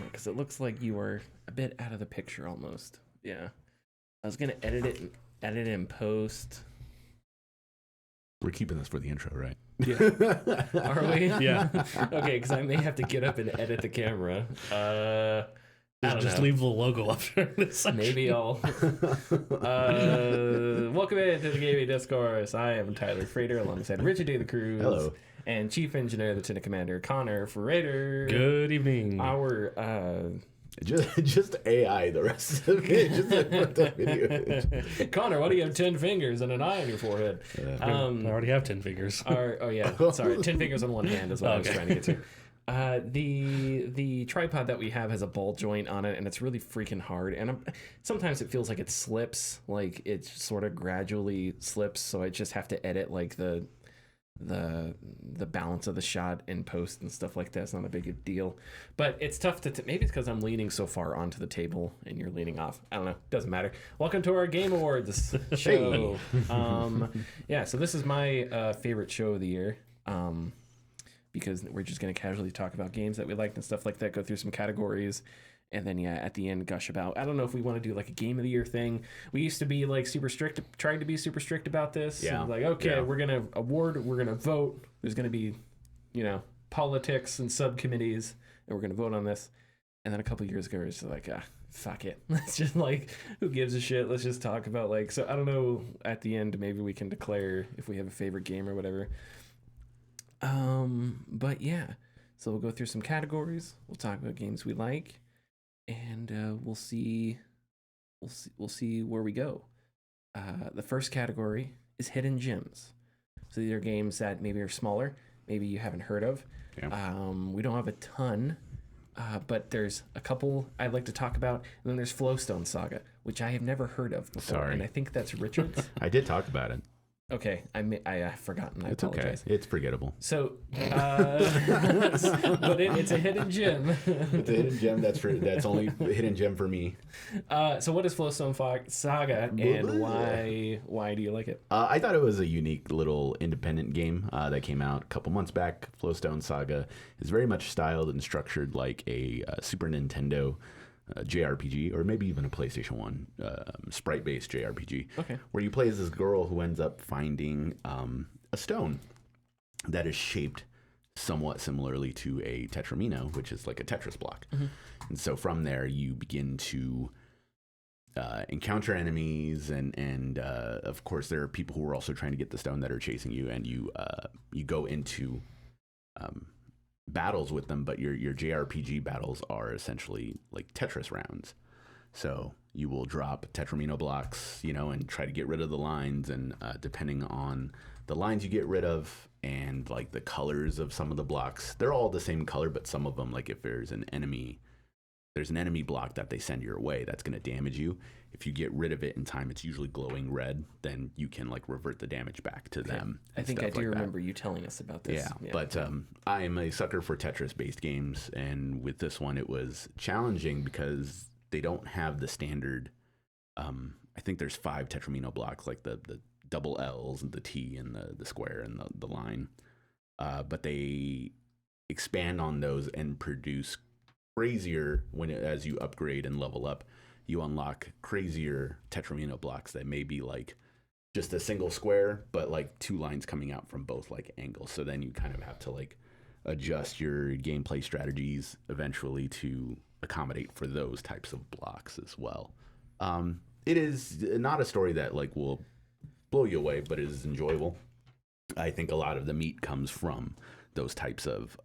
camera because it looks like you are a bit out of the picture almost. Yeah. I was gonna edit it in post. We're keeping this for the intro, right? Yeah. Are we? Yeah. Okay, because I may have to get up and edit the camera. Just leave the logo up there. Maybe I'll. Welcome into the Gaming Discourse. I am Tyler Frater alongside Richard D. the Cruz. Hello. And Chief Engineer, Lieutenant Commander Connor Frater. Good evening. Our just AI. The rest of it, just put the video. Connor, why do you have 10 fingers and an eye on your forehead? I already have 10 fingers. Oh yeah, sorry, 10 fingers on one hand is what I was trying to get to. The tripod that we have has a ball joint on it, and it's really freaking hard. And sometimes it feels like it slips, like it sort of gradually slips. So I just have to edit like the balance of the shot in post and stuff like that. It's not a big deal, but it's tough to maybe it's because I'm leaning so far onto the table and you're leaning off. I don't know. Doesn't matter. Welcome to our Game Awards show. Yeah. So this is my favorite show of the year. Because we're just going to casually talk about games that we liked and stuff like that, go through some categories, and then, yeah, at the end, gush about, I don't know if we want to do, like, a Game of the Year thing. We used to be, like, trying to be super strict about this. Yeah. And like, okay, we're going to award, we're going to vote. There's going to be, politics and subcommittees, and we're going to vote on this. And then a couple years ago, it's just like, fuck it. Let's just, like, who gives a shit? Let's just talk about, like, so I don't know, at the end, maybe we can declare if we have a favorite game or whatever. But yeah, so we'll go through some categories. We'll talk about games we like, and we'll see where we go. The first category is hidden gems. So these are games that maybe are smaller, maybe you haven't heard of. Yeah. We don't have a ton, but there's a couple I'd like to talk about. And then there's Flowstone Saga, which I have never heard of before. Sorry. And I think that's Richard's. I did talk about it. Okay, I've forgotten. I It's apologize. okay. It's forgettable. So, but it's a hidden gem. It's a hidden gem. That's only a hidden gem for me. So what is Flowstone Saga, and why do you like it? I thought it was a unique little independent game that came out a couple months back. Flowstone Saga is very much styled and structured like a Super Nintendo JRPG, or maybe even a PlayStation 1 sprite-based JRPG, where you play as this girl who ends up finding a stone that is shaped somewhat similarly to a Tetramino, which is like a Tetris block. Mm-hmm. And so from there, you begin to encounter enemies, and of course, there are people who are also trying to get the stone that are chasing you, and you go into battles with them, but your JRPG battles are essentially like Tetris rounds. So you will drop Tetramino blocks, and try to get rid of the lines, and depending on the lines you get rid of and like the colors of some of the blocks, they're all the same color, but some of them, like if there's an enemy block that they send your way that's going to damage you. If you get rid of it in time, it's usually glowing red, then you can like revert the damage back to them. I think I do remember you telling us about this. Yeah, but I am a sucker for Tetris-based games, and with this one, it was challenging because they don't have the standard. I think there's 5 Tetramino blocks, like the double L's and the T and the square and the line, but they expand on those and produce crazier as you upgrade and level up. You unlock crazier Tetramino blocks that may be like just a single square, but like 2 lines coming out from both like angles. So then you kind of have to like adjust your gameplay strategies eventually to accommodate for those types of blocks as well. It is not a story that like will blow you away, but it is enjoyable. I think a lot of the meat comes from those types of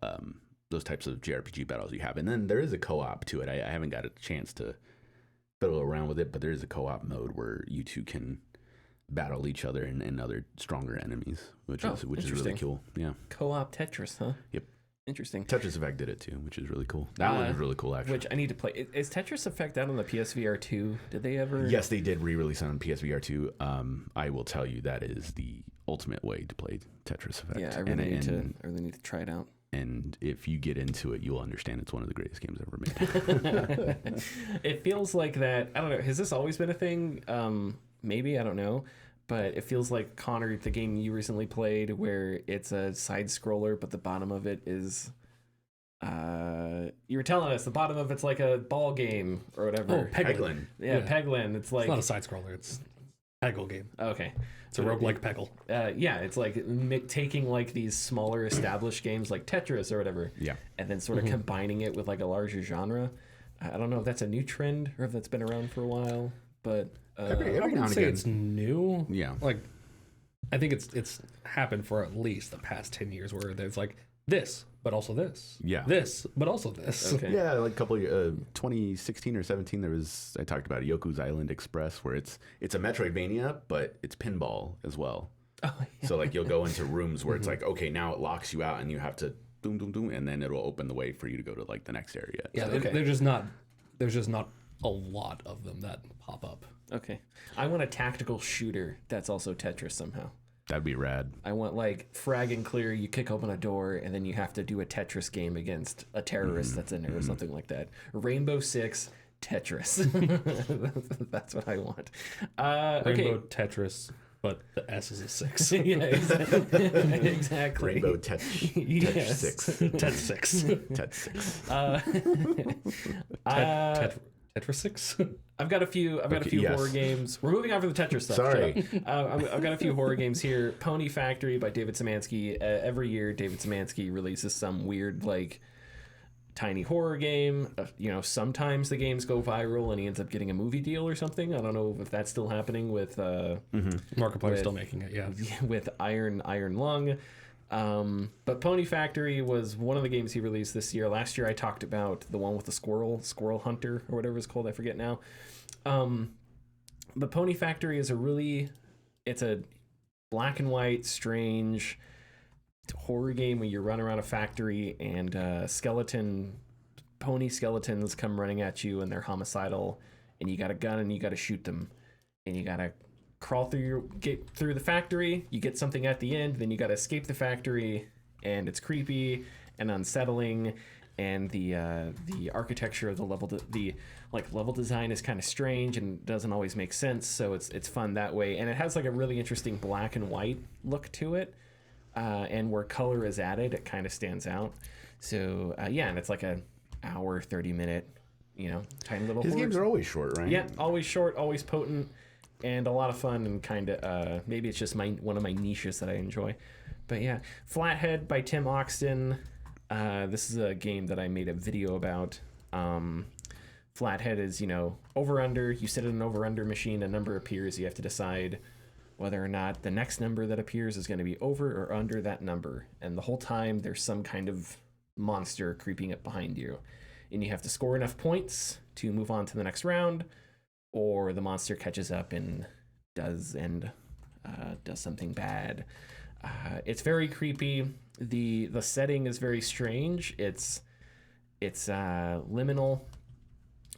JRPG battles you have. And then there is a co-op to it. I haven't got a chance to fiddle around with it, but there is a co-op mode where you two can battle each other and other stronger enemies, which is really cool. Yeah. Co-op Tetris, huh? Yep. Interesting. Tetris Effect did it too, which is really cool. That one is really cool, actually. Which I need to play. Is Tetris Effect out on the PSVR 2? Did they ever? Yes, they did re-release on PSVR 2. I will tell you that is the ultimate way to play Tetris Effect. Yeah, I really need to try it out. And if you get into it, you'll understand it's one of the greatest games ever made. It feels like that. I don't know. Has this always been a thing? Maybe, I don't know. But it feels like, Connor, the game you recently played, where it's a side scroller, but the bottom of it is You were telling us the bottom of it's like a ball game or whatever. Oh, Peglin. Yeah, Peglin. It's like It's not a side scroller. It's a Peggle game. okay. It's a roguelike Peggle. Yeah, it's like taking like these smaller established games like Tetris or whatever, and then sort of combining it with like a larger genre. I don't know if that's a new trend or if that's been around for a while, but every I now wouldn't and say again. it's new. Yeah. Like, I think it's happened for at least the past 10 years where there's like this, but also this. Yeah. This, but also this. Okay. Yeah, like a couple of 2016 or 17, I talked about Yoku's Island Express, where it's a Metroidvania, but it's pinball as well. Oh, yeah. So like you'll go into rooms where it's like, okay, now it locks you out and you have to doom doom doom, and then it'll open the way for you to go to like the next area. Yeah, Okay. there's just not a lot of them that pop up. Okay. I want a tactical shooter that's also Tetris somehow. That'd be rad. I want like frag and clear, you kick open a door, and then you have to do a Tetris game against a terrorist that's in there or something like that. Rainbow Six Tetris. That's what I want. Rainbow Tetris, but the S is a 6. Yeah, exactly. Rainbow Tetris Yes. 6. Tet 6. Tet 6. Tetris 6? I've got a few yes. horror games. We're moving on from the Tetris stuff. Sorry. I've got a few horror games here. Pony Factory by David Szymanski. Every year, David Szymanski releases some weird, like, tiny horror game. Sometimes the games go viral and he ends up getting a movie deal or something. I don't know if that's still happening with Markiplier's still making it, yeah. with Iron Lung. But Pony Factory was one of the games he released this year. Last year I talked about the one with the squirrel hunter or whatever it's called, I forget now. But Pony Factory is it's a black and white strange horror game where you run around a factory and pony skeletons come running at you and they're homicidal, and you got a gun and you got to shoot them, and you got to get through the factory. You get something at the end, then you got to escape the factory, and it's creepy and unsettling, and the architecture of the level, level design is kind of strange and doesn't always make sense. So it's fun that way, and it has like a really interesting black and white look to it, and where color is added, it kind of stands out. So and it's like an hour 30-minute, tiny little. His horror. games are always short, right? Yeah, always short, always potent, and a lot of fun, and kind of maybe it's just one of my niches that I enjoy. But yeah, Flathead by Tim Oxton. This is a game that I made a video about. Flathead is, over under. You sit in an over under machine, a number appears. You have to decide whether or not the next number that appears is going to be over or under that number. And the whole time there's some kind of monster creeping up behind you, and you have to score enough points to move on to the next round, or the monster catches up and does something bad. It's very creepy. The setting is very strange. It's liminal.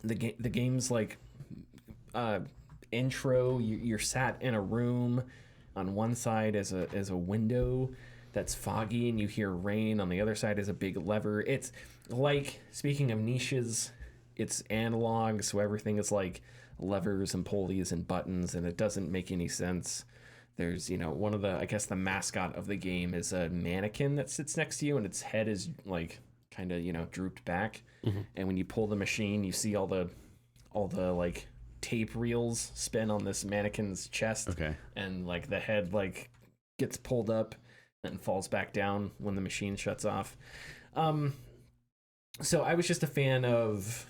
The game's like intro. You're sat in a room. On one side is a window that's foggy, and you hear rain. On the other side is a big lever. It's like, speaking of niches, it's analog, so everything is like levers and pulleys and buttons, and it doesn't make any sense. There's, one of the mascot of the game is a mannequin that sits next to you, and its head is like kind of, drooped back. Mm-hmm. And when you pull the machine, you see all the like tape reels spin on this mannequin's chest. Okay. And like the head like gets pulled up and falls back down when the machine shuts off. So I was just a fan of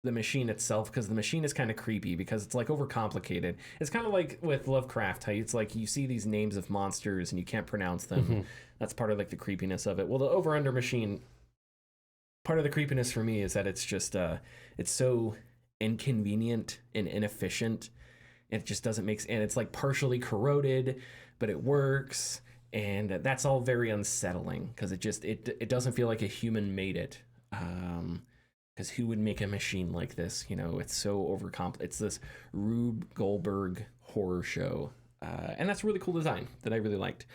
the machine itself, because the machine is kind of creepy because it's like overcomplicated. It's kind of like with Lovecraft, how it's like you see these names of monsters and you can't pronounce them. Mm-hmm. That's part of like the creepiness of it. Well, the over under machine, part of the creepiness for me is that it's just it's so inconvenient and inefficient. It just doesn't make sense, and it's like partially corroded, but it works, and that's all very unsettling because it doesn't feel like a human made it. Because who would make a machine like this? It's so It's this Rube Goldberg horror show. And that's a really cool design that I really liked.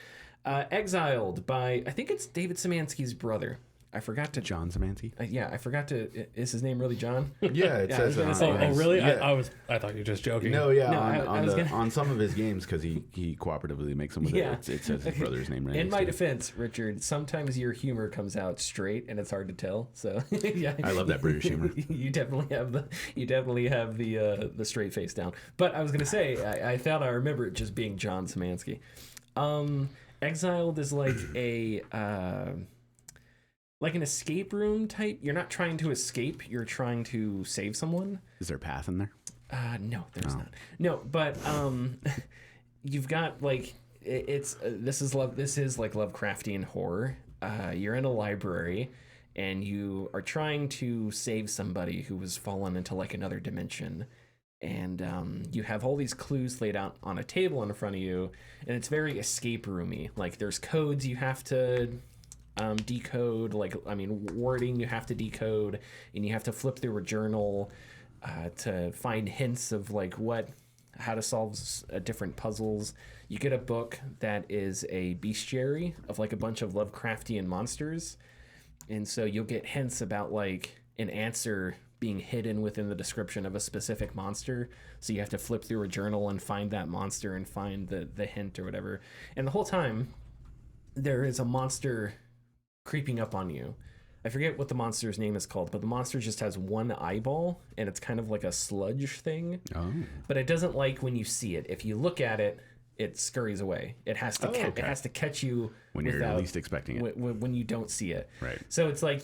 Exiled by, I think it's David Szymanski's brother. I forgot to. John Zemansky. Yeah, I forgot to. Is his name really John? Yeah, it Yeah, I says was gonna on- say, Oh, really? Yeah. I thought you were just joking. No, yeah, No, on, I was gonna- on some of his games, because he cooperatively makes them with Yeah. it says his brother's name right In next my to it. defense, Richard, sometimes your humor comes out straight, and it's hard to tell. So yeah, I love that British humor. You definitely have the straight face down. But I was gonna say, I thought I remember it just being John Szymanski. Exiled is like like an escape room type. You're not trying to escape. You're trying to save someone. Is there a path in there? No, there's Oh. not. No, but you've got like this is like Lovecraftian horror. You're in a library and you are trying to save somebody who has fallen into like another dimension. And you have all these clues laid out on a table in front of you, and it's very escape roomy. Like there's codes you have to decode, wording you have to decode, and you have to flip through a journal to find hints of like how to solve different puzzles. You get a book that is a bestiary of like a bunch of Lovecraftian monsters, and so you'll get hints about like an answer being hidden within the description of a specific monster. So you have to flip through a journal and find that monster and find the hint or whatever. And the whole time there is a monster creeping up on you. I forget what the monster's name is called, but the monster just has one eyeball and it's kind of like a sludge thing. Oh. But it doesn't like when you see it. If you look at it, it scurries away. It has to okay. it has to catch you When you're least expecting it. when you don't see it. Right. So it's like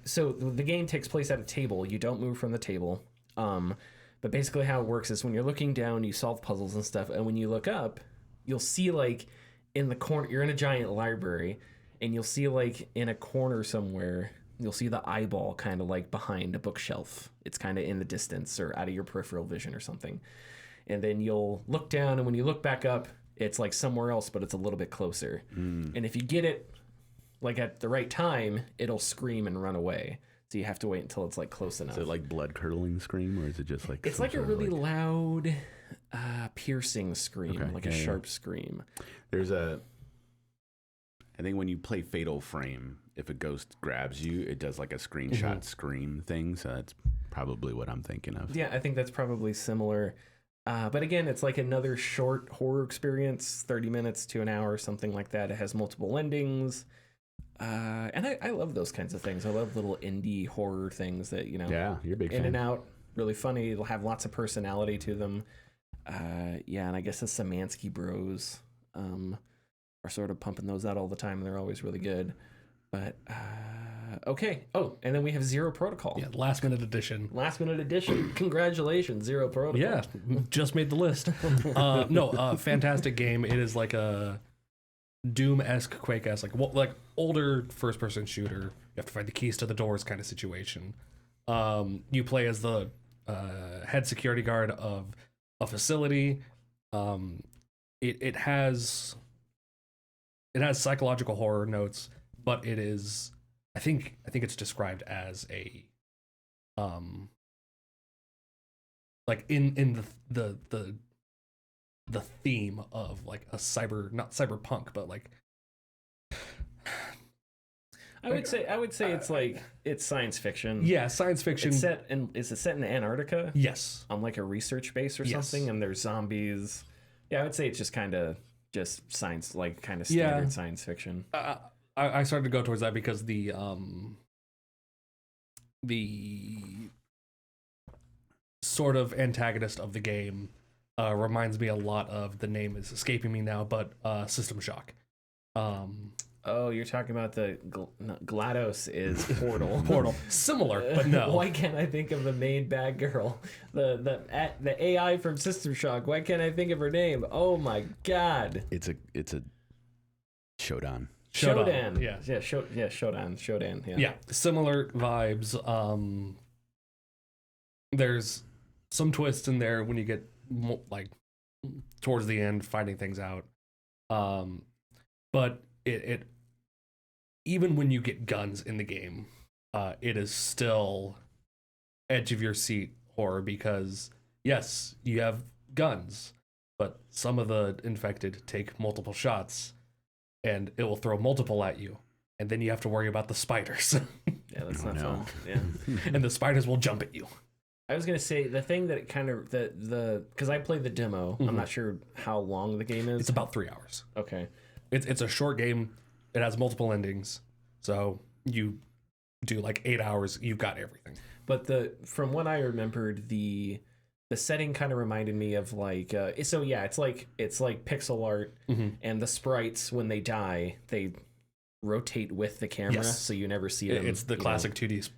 so the game takes place at a table. You don't move from the table. But basically how it works is when you're looking down, you solve puzzles and stuff, and when you look up, you'll see like in the corner, you're in a giant library, and you'll see like in a corner somewhere, you'll see the eyeball kind of like behind a bookshelf. It's kind of in the distance or out of your peripheral vision or something. And then you'll look down, and when you look back up, it's like somewhere else, but it's a little bit closer. And if you get it like at the right time, it'll scream and run away. So you have to wait until it's like close enough. Is it like blood curdling scream, or is it just like It's like a really loud, piercing scream, Okay, like a sharp scream. There's I think when you play Fatal Frame, if a ghost grabs you, it does like a screenshot scream thing. So that's probably what I'm thinking of. Yeah, I think that's probably similar. But again, it's like another short horror experience, 30 minutes to an hour, something like that. It has multiple endings. And I love those kinds of things. I love little indie horror things that, Yeah, you're a big in fan. and out, really funny. It'll have lots of personality to them. Yeah, and I guess the Szymanski bros are sort of pumping those out all the time. They're always really good. But, okay. Oh, and then we have Zero Protocol. Yeah, last minute edition. Last minute edition. Congratulations, Zero Protocol. Yeah, just made the list. Fantastic game. It is like a Doom-esque, Quake-esque, like older first-person shooter. You have to find the keys to the doors kind of situation. You play as the head security guard of a facility. It has psychological horror notes, but it is I think it's described as a like in the theme of like a not cyberpunk, but like I would say it's like it's science fiction. yeah, science fiction. Is it set in Antarctica? Yes. On like a research base or Yes. something, and there's zombies. Yeah, I would say it's just kind of science, like kind of standard science fiction. I started to go towards that because the sort of antagonist of the game reminds me a lot of, the name is escaping me now, but System Shock. Oh, you're talking about the GLaDOS is Portal. Portal. Similar, but no. Why can't I think of the main bad girl? The AI from System Shock. Why can't I think of her name? Oh my god. It's a Shodan. Shodan. Yeah. Shodan. Yeah. Yeah, similar vibes. There's some twists in there when you get like towards the end, finding things out. But it even when you get guns in the game, it is still edge of your seat horror, because yes, you have guns, but some of the infected take multiple shots, and it will throw multiple at you. and then you have to worry about the spiders. Yeah, that's not fun. Yeah. And the spiders will jump at you. I was gonna say the thing that kind of because I played the demo. I'm not sure how long the game is. It's about 3 hours. Okay. It's a short game. It has multiple endings, so you do like 8 hours. You've got everything. But from what I remembered, the setting kind of reminded me of like so yeah, it's like pixel art, and the sprites when they die they rotate with the camera, so you never see them. It's the classic 2D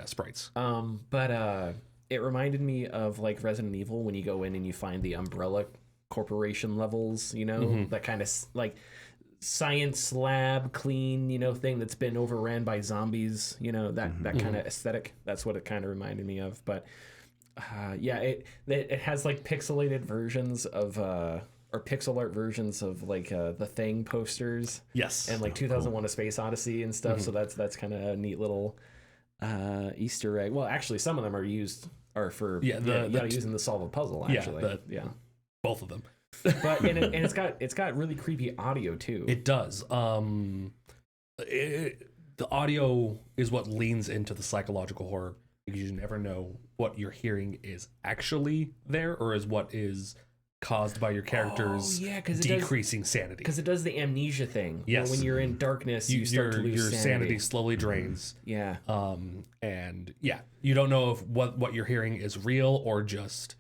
sprites. But it reminded me of like Resident Evil when you go in and you find the Umbrella Corporation levels, that kind of like science lab clean, thing that's been overran by zombies, that kind of aesthetic. That's what it kind of reminded me of. But it has like pixelated versions of or pixel art versions of like the Thing posters. Yes. And like 2001: A Space Odyssey and stuff. So that's kind of a neat little Easter egg. Well, actually, some of them are used for using to solve a puzzle. Actually, both of them. But and it's got really creepy audio too. It does. The audio is what leans into the psychological horror, because you never know what you're hearing is actually there or is what is caused by your character's decreasing sanity. Because it does the amnesia thing. Yes. When you're in darkness, you start to lose your sanity slowly drains. Yeah. And you don't know if what you're hearing is real or just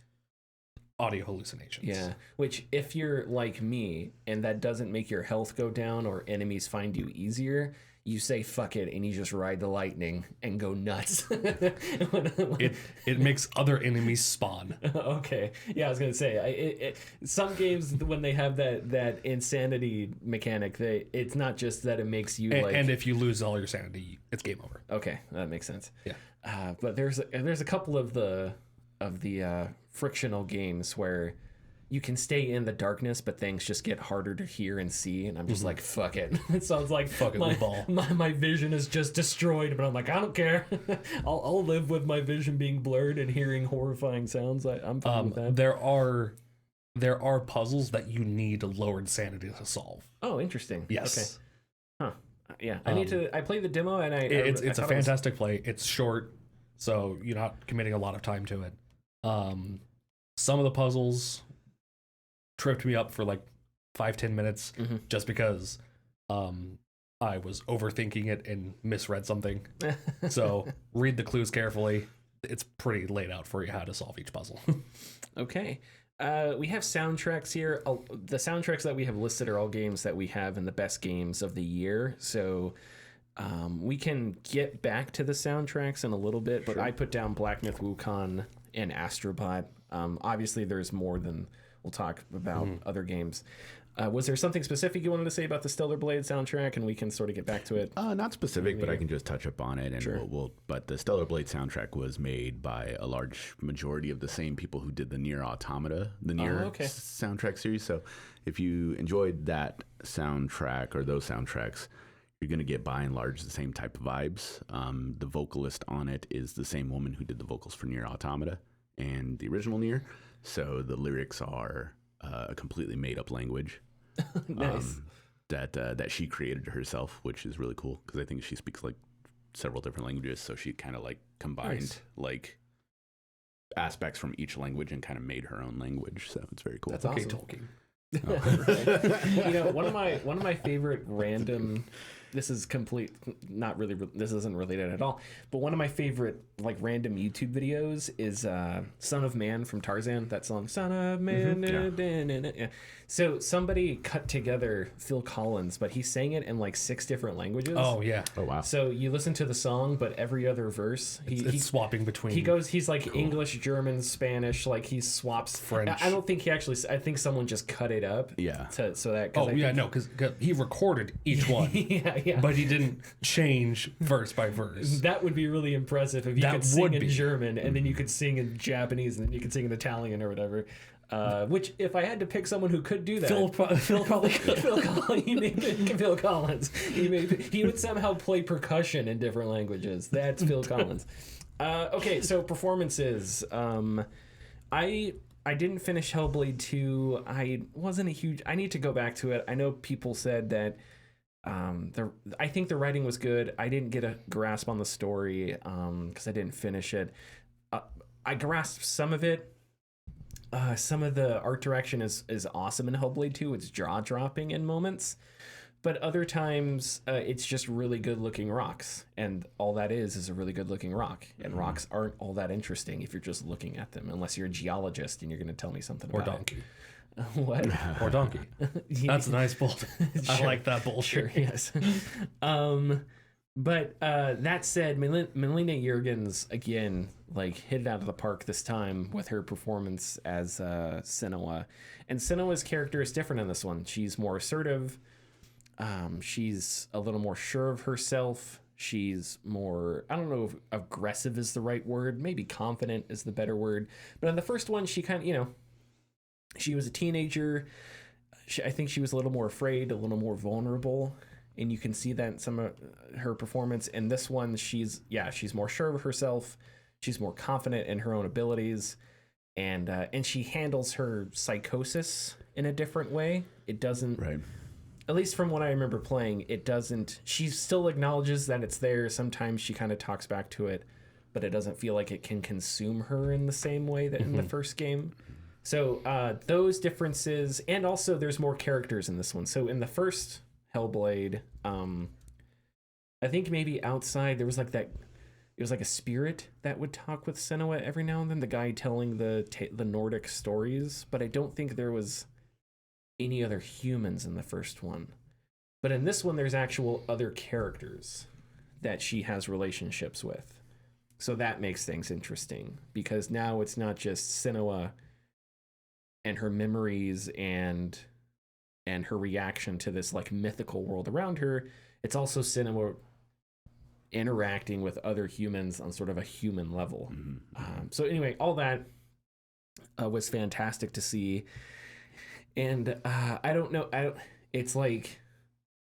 audio hallucinations. Yeah. Which, if you're like me and that doesn't make your health go down or enemies find you easier, you say fuck it and you just ride the lightning and go nuts. It makes other enemies spawn. Okay. Yeah, I was gonna say some games when they have that insanity mechanic, it's not just that it makes you and if you lose all your sanity, it's game over. Okay, that makes sense. Yeah. But there's a couple of the frictional games where you can stay in the darkness, but things just get harder to hear and see, and I'm just like, fuck it. It sounds like my vision is just destroyed, but I'm like, I don't care. I'll live with my vision being blurred and hearing horrifying sounds. I'm fine with that. There are puzzles that you need lowered sanity to solve. Oh, interesting. Yes. Okay. Huh. Yeah. I played the demo, and it's a fantastic play. It's short, so you're not committing a lot of time to it. Some of the puzzles tripped me up for like 5-10 minutes just because I was overthinking it and misread something. So read the clues carefully. It's pretty laid out for you how to solve each puzzle. Okay. We have soundtracks here. The soundtracks that we have listed are all games that we have in the best games of the year. So we can get back to the soundtracks in a little bit, but I put down Black Myth Wukong and Astro Bot. Obviously, there's more than we'll talk about other games. Was there something specific you wanted to say about the Stellar Blade soundtrack, and we can sort of get back to it? Not specific, but I can just touch upon it. And Sure. But the Stellar Blade soundtrack was made by a large majority of the same people who did the Nier Automata, the Nier soundtrack series. So if you enjoyed that soundtrack or those soundtracks, you're going to get by and large the same type of vibes. The vocalist on it is the same woman who did the vocals for Nier Automata and the original Nier. So the lyrics are a completely made up language. Nice. That she created herself, which is really cool because I think she speaks like several different languages. So she kind of like combined like aspects from each language and kind of made her own language. So it's very cool. That's awesome. Tolkien. One of my favorite random. This is complete, not really. This isn't related at all. But one of my favorite like random YouTube videos is "Son of Man" from Tarzan. That song, "Son of Man." Yeah. So somebody cut together Phil Collins, but he sang it in like 6 different languages. Oh yeah. Oh wow. So you listen to the song, but every other verse, he's swapping between. He's like English, German, Spanish. Like he swaps French. I don't think he actually. I think someone just cut it up. Yeah. Because he recorded each one. Yeah. But he didn't change verse by verse. That would be really impressive if you could sing in German and then you could sing in Japanese and then you could sing in Italian or whatever. Which, if I had to pick someone who could do that, Phil probably could. Phil Collins. He would somehow play percussion in different languages. That's Phil Collins. Okay, so performances. I didn't finish Hellblade 2. I wasn't a huge. I need to go back to it. I know people said that I think the writing was good. I didn't get a grasp on the story because I didn't finish it. I grasped some of it. Some of the art direction is awesome in Hellblade 2. It's jaw-dropping in moments. But other times, it's just really good-looking rocks. And all that is a really good-looking rock. And rocks aren't all that interesting if you're just looking at them, unless you're a geologist and you're going to tell me something about donkey. it. What? Or donkey. That's a nice bullshit. I like that bullshit. Sure, yes. But that said, Melina Juergens, again, like, hit it out of the park this time with her performance as Senua. And Senua's character is different in this one. She's more assertive. She's a little more sure of herself. She's more, I don't know if aggressive is the right word. Maybe confident is the better word. But in the first one, she kind of, she was a teenager. I think she was a little more afraid, a little more vulnerable. And you can see that in some of her performance. In this one, she's more sure of herself. She's more confident in her own abilities. And she handles her psychosis in a different way. It doesn't... Right. At least from what I remember playing, it doesn't... She still acknowledges that it's there. Sometimes she kind of talks back to it. But it doesn't feel like it can consume her in the same way that in the first game. So those differences, and also there's more characters in this one. So in the first Hellblade, I think maybe outside there was like that, it was like a spirit that would talk with Senua every now and then, the guy telling the Nordic stories, but I don't think there was any other humans in the first one. But in this one, there's actual other characters that she has relationships with. So that makes things interesting, because now it's not just Senua and her memories and her reaction to this like mythical world around her. It's also Senua interacting with other humans on sort of a human level. So anyway, all that was fantastic to see. And I don't know. It's like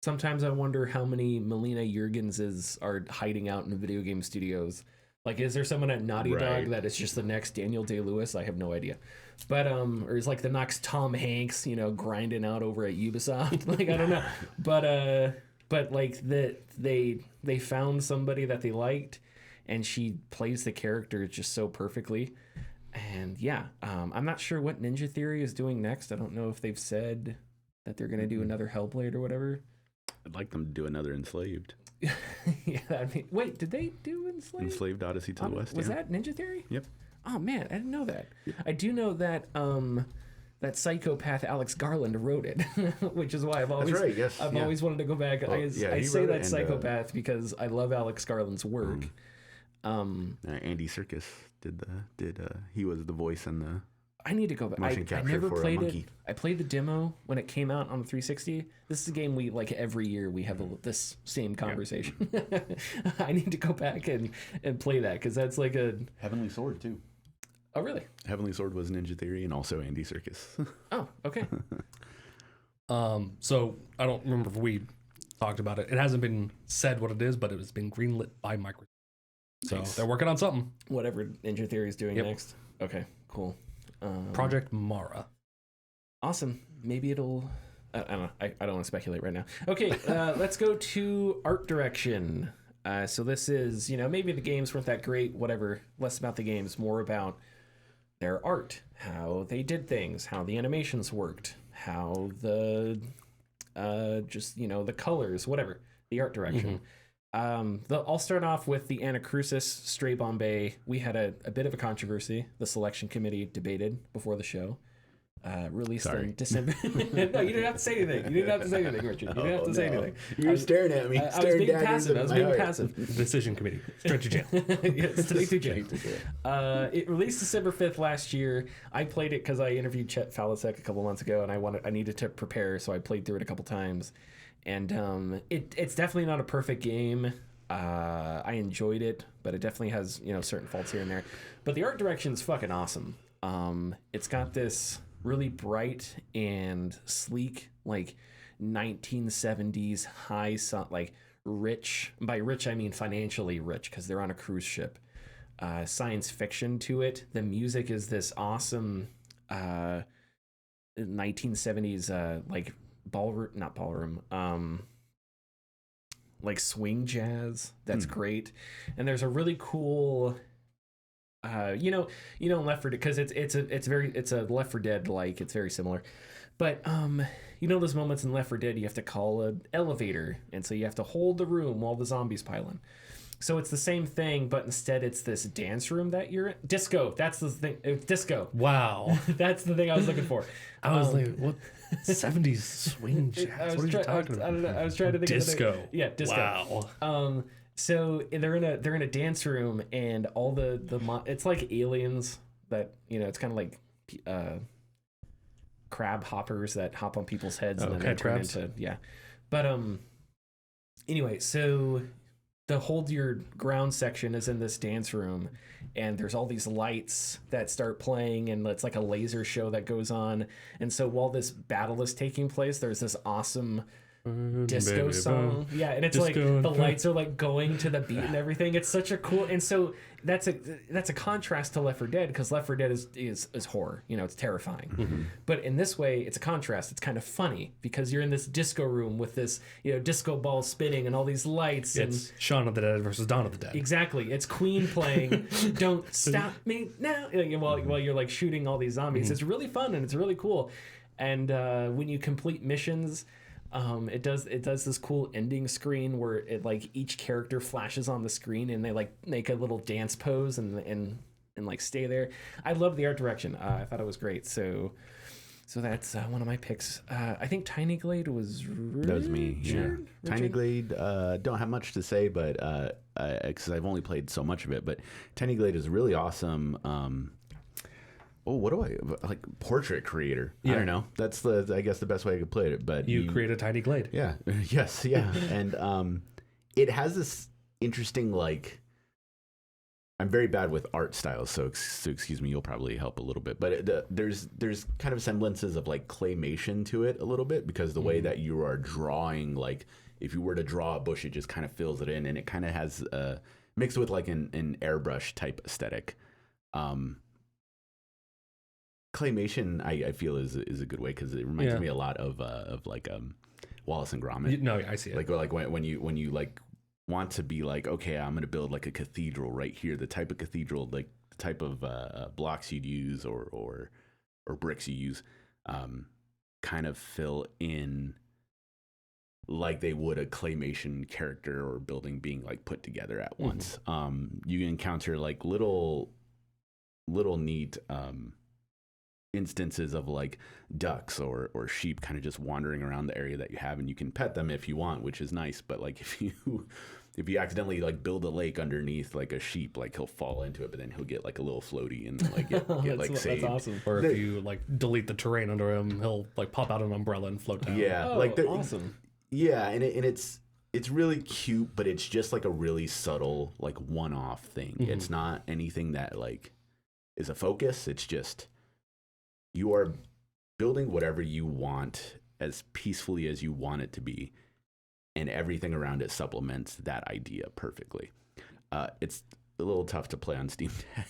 sometimes I wonder how many Melina Juergenses are hiding out in video game studios. Like, is there someone at Naughty Dog that is just the next Daniel Day-Lewis? I have no idea. But, or is like the next Tom Hanks, grinding out over at Ubisoft? Like, I don't know. But like they found somebody that they liked, and she plays the character just so perfectly. And yeah, I'm not sure what Ninja Theory is doing next. I don't know if they've said that they're going to do another Hellblade or whatever. I'd like them to do another Enslaved. Yeah, wait, did they do Enslaved? Enslaved Odyssey to the West. Was that Ninja Theory? Yep. Oh man, I didn't know that. Yep. I do know that that psychopath Alex Garland wrote it, which is why I've always always wanted to go back. Well, I say that psychopath because I love Alex Garland's work. Andy Serkis he was the voice in the I need to go back. I never played it. I played the demo when it came out on the 360. This is a game we like every year we have this same conversation. I need to go back and play that because that's like a Heavenly Sword too. Oh really? Heavenly Sword was Ninja Theory and also Andy Serkis. Oh okay. So I don't remember if we talked about it. It hasn't been said what it is, but it has been greenlit by Microsoft. So they're working on something. Whatever Ninja Theory is doing next. Okay, cool. Project Mara. Awesome. Maybe it'll... I don't know. I don't want to speculate right now. Okay, let's go to art direction. So this is, maybe the games weren't that great, whatever. Less about the games, more about their art, how they did things, how the animations worked, how the... the colors, whatever. The art direction. I'll start off with the Anacrusis Stray Bombay. We had a bit of a controversy. The selection committee debated before the show. Released in December. No, you didn't have to say anything. You didn't have to say anything, Richard. You didn't have to say anything. You were staring at me. I was being passive. I was being passive. Decision committee. Straight to jail. Yes, straight to jail. It released December 5th last year. I played it because I interviewed Chet Falasek a couple months ago, and I needed to prepare, so I played through it a couple times. And it's definitely not a perfect game. I enjoyed it, but it definitely has certain faults here and there. But the art direction is fucking awesome. It's got this really bright and sleek, like 1970s high, like rich. By rich I mean financially rich because they're on a cruise ship. Science fiction to it. The music is this awesome 1970s like. Not ballroom. like swing jazz that's great, and there's a really cool you know Left 4 Dead, because it's a Left 4 Dead, like it's very similar, but you know those moments in Left 4 Dead you have to call an elevator, and so you have to hold the room while the zombies pile in. So it's the same thing, but instead it's this dance room that you're in. Disco, that's the thing. It's disco. Wow. That's the thing I was looking for. I was like, what? 70s swing jazz? What are you talking about? I don't know. I was trying to think disco. of the disco. Wow. So they're in a dance room, and all it's like aliens that, you know, it's kind of like crab hoppers that hop on people's heads and then they turn into But anyway, so the hold your ground section is in this dance room, and there's all these lights that start playing, and it's like a laser show that goes on. And so while this battle is taking place, there's this awesome disco song. Yeah, and it's like the lights are like going to the beat and everything. It's such a cool, and so that's a contrast to Left 4 Dead, because Left 4 Dead is horror, you know, it's terrifying. But in this way, it's a contrast. It's kind of funny because you're in this disco room with this, you know, disco ball spinning and all these lights. It's and Shaun of the Dead versus Dawn of the Dead. Exactly. It's Queen playing "Don't Stop Me Now" while you're like shooting all these zombies. It's really fun and it's really cool. And when you complete missions, it does this cool ending screen where it like each character flashes on the screen and they like make a little dance pose and like stay there. I love the art direction. I thought it was great. So that's one of my picks. I think Tiny Glade was That was me. Yeah. Richard? Tiny Glade. Don't have much to say, but because I've only played so much of it. But Tiny Glade is really awesome. What do I like? Portrait creator. Yeah. I don't know. That's I guess the best way I could play it. But you create a Tiny Glade. Yeah. Yes. Yeah. And it has this interesting, like, I'm very bad with art styles, so excuse me. You'll probably help a little bit. But there's kind of semblances of like claymation to it a little bit, because the way that you are drawing, like if you were to draw a bush, it just kind of fills it in, and it kind of has mixed with like an airbrush type aesthetic. Claymation, I feel is a good way, because it reminds me a lot of like Wallace and Gromit. No, I see it. Like when you like want to be like, okay, I'm gonna build like a cathedral right here. The type of cathedral, like the type of blocks you'd use or bricks you use, kind of fill in like they would a claymation character or building being like put together at once. You encounter like little neat instances of like ducks or sheep kind of just wandering around the area that you have, and you can pet them if you want, which is nice. But like if you accidentally like build a lake underneath like a sheep, like he'll fall into it, but then he'll get like a little floaty and like get like saved. That's awesome. Or if you like delete the terrain under him, he'll like pop out an umbrella and float down. Yeah, awesome. Yeah, and it's really cute, but it's just like a really subtle like one-off thing. It's not anything that like is a focus. It's just you are building whatever you want as peacefully as you want it to be, and everything around it supplements that idea perfectly. It's a little tough to play on Steam Deck.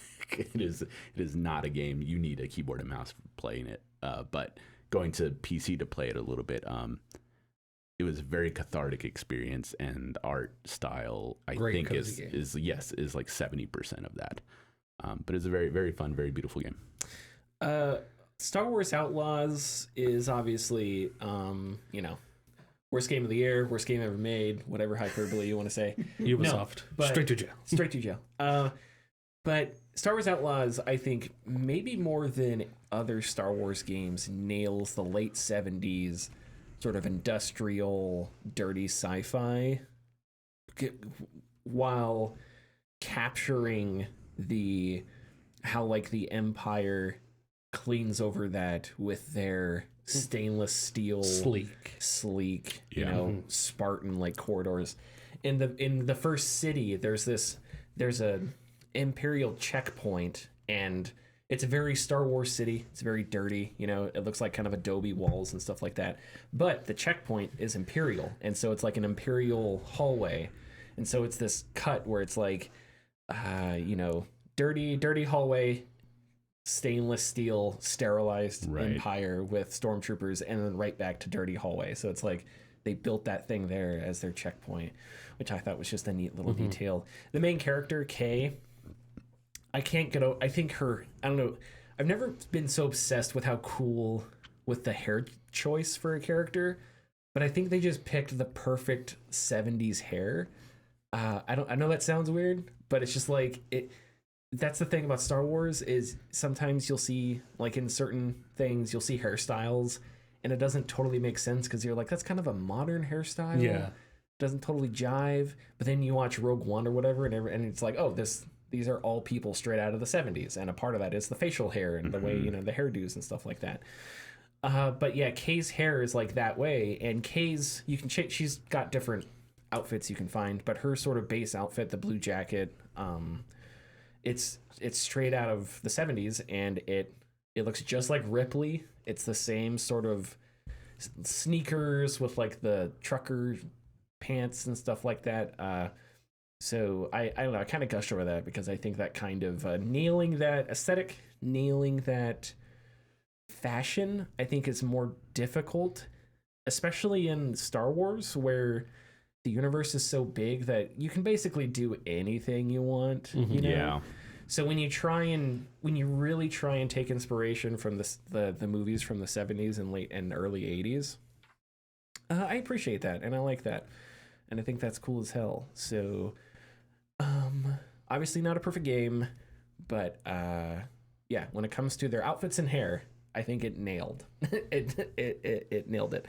It is not a game you need a keyboard and mouse playing it. But going to PC to play it a little bit, it was a very cathartic experience, and art style I think is like 70% of that. But it's a very, very fun, very beautiful game. Star Wars Outlaws is obviously, worst game of the year, worst game ever made, whatever hyperbole you want to say. Ubisoft. No, straight to jail. Straight to jail. But Star Wars Outlaws, I think, maybe more than other Star Wars games, nails the late 70s sort of industrial, dirty sci-fi, while capturing how like the Empire cleans over that with their stainless steel, sleek, Spartan like corridors. In the first city, there's a Imperial checkpoint, and it's a very Star Wars city. It's very dirty, it looks like kind of adobe walls and stuff like that. But the checkpoint is Imperial, and so it's like an Imperial hallway, and so it's this cut where it's like, dirty hallway, stainless steel, sterilized Empire with stormtroopers, and then right back to dirty hallway. So it's like they built that thing there as their checkpoint, which I thought was just a neat little detail. The main character, Kay, I can't get out. I think I don't know. I've never been so obsessed with how cool with the hair choice for a character, but I think they just picked the perfect 70s hair. I know that sounds weird, but it's just like that's the thing about Star Wars is sometimes you'll see, like in certain things, you'll see hairstyles and it doesn't totally make sense because you're like, that's kind of a modern hairstyle. Yeah. Doesn't totally jive. But then you watch Rogue One or whatever, and it's like, oh, these are all people straight out of the 70s. And a part of that is the facial hair and the way, the hairdos and stuff like that. But yeah, Kay's hair is like that way. And Kay's, you can check, she's got different outfits you can find, but her sort of base outfit, the blue jacket, it's straight out of the 70s, and it looks just like Ripley. It's the same sort of sneakers with like the trucker pants and stuff like that. So I don't know, I kind of gushed over that because I think that kind of nailing that aesthetic, nailing that fashion, I think is more difficult, especially in Star Wars, where the universe is so big that you can basically do anything you want. You know? Yeah. So when you really try and take inspiration from the movies from the 70s and late and early 80s, I appreciate that and I like that, and I think that's cool as hell. So obviously not a perfect game, but yeah, when it comes to their outfits and hair, I think it nailed it nailed it.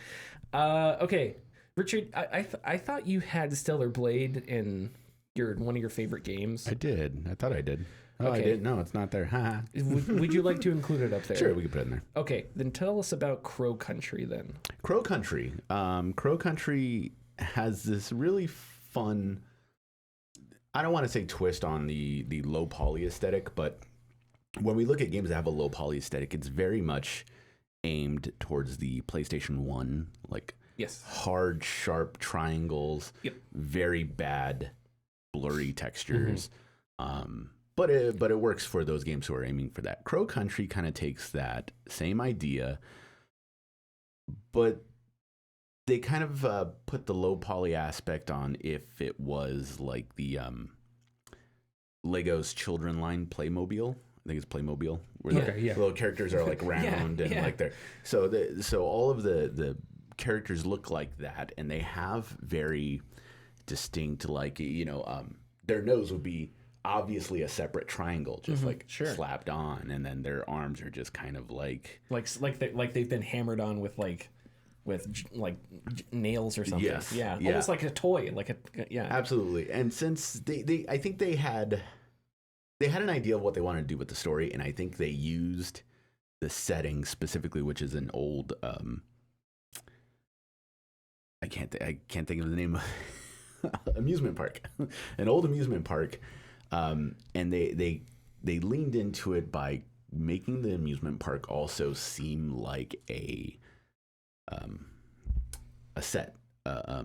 Okay, Richard, I thought you had Stellar Blade in one of your favorite games. I did. I thought I did. Oh, Okay. I didn't. No, it's not there. Would you like to include it up there? Sure, we can put it in there. Okay, then tell us about Crow Country then. Crow Country. Crow Country has this really fun, I don't want to say twist on the low poly aesthetic, but when we look at games that have a low poly aesthetic, it's very much aimed towards the PlayStation 1, like Yes. hard, sharp triangles, Yep. very bad blurry textures. But it works for those games who are aiming for that. Crow Country kind of takes that same idea, but they kind of put the low poly aspect on if it was like the Lego's Children line Playmobil. I think it's Playmobil, where the little characters are like round and like they're so all of the characters look like that, and they have very distinct, like, their nose would be obviously a separate triangle, just slapped on, and then their arms are just kind of like they've been hammered on with nails or something. Yes. Yeah. Almost like a toy, absolutely. And since I think they had an idea of what they wanted to do with the story, and I think they used the setting specifically, which is an old I can't think of the name of amusement park, an old amusement park, and they leaned into it by making the amusement park also seem like a set, a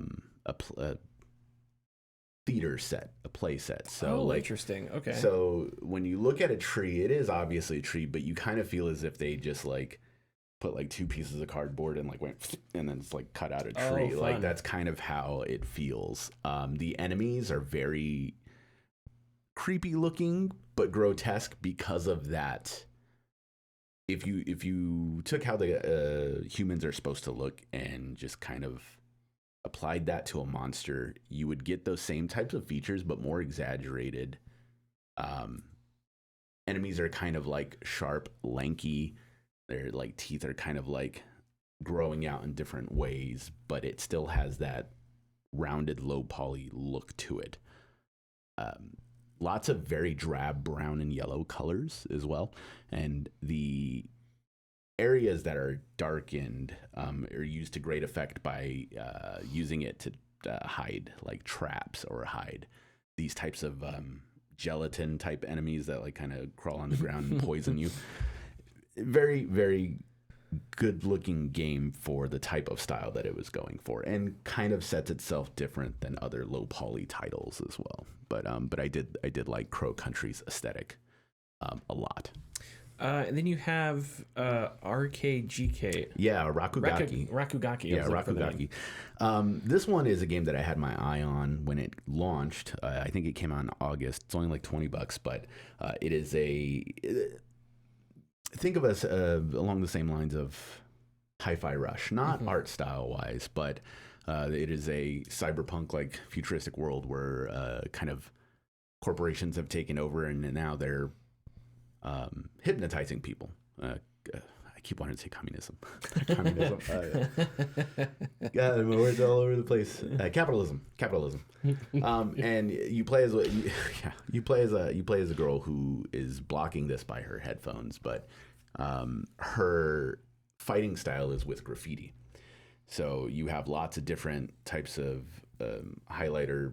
theater set, a play set. So interesting. Okay. So when you look at a tree, it is obviously a tree, but you kind of feel as if they just like put like two pieces of cardboard and like went and then it's like cut out a tree. Like that's kind of how it feels. The enemies are very creepy looking but grotesque because of that. If you took how the humans are supposed to look and just kind of applied that to a monster, you would get those same types of features but more exaggerated. Enemies are kind of like sharp, lanky. Their like teeth are kind of like growing out in different ways, but it still has that rounded low poly look to it. Lots of very drab brown and yellow colors as well, and the areas that are darkened are used to great effect by using it to hide like traps or hide these types of gelatin type enemies that like kind of crawl on the ground and poison you. Very, very good looking game for the type of style that it was going for, and kind of sets itself different than other low poly titles as well. But I did like Crow Country's aesthetic a lot. And then you have RKGK. Yeah, Rakugaki. Rakugaki. Yeah, Rakugaki. This one is a game that I had my eye on when it launched. I think it came out in August. It's only like $20, but it is think of us along the same lines of Hi-Fi Rush, not art style wise, but it is a cyberpunk like futuristic world where kind of corporations have taken over and now they're hypnotizing people. I keep wanting to say communism. Communism. God, my words all over the place. Capitalism. And you play as you play as a girl who is blocking this by her headphones, but her fighting style is with graffiti. So you have lots of different types of highlighter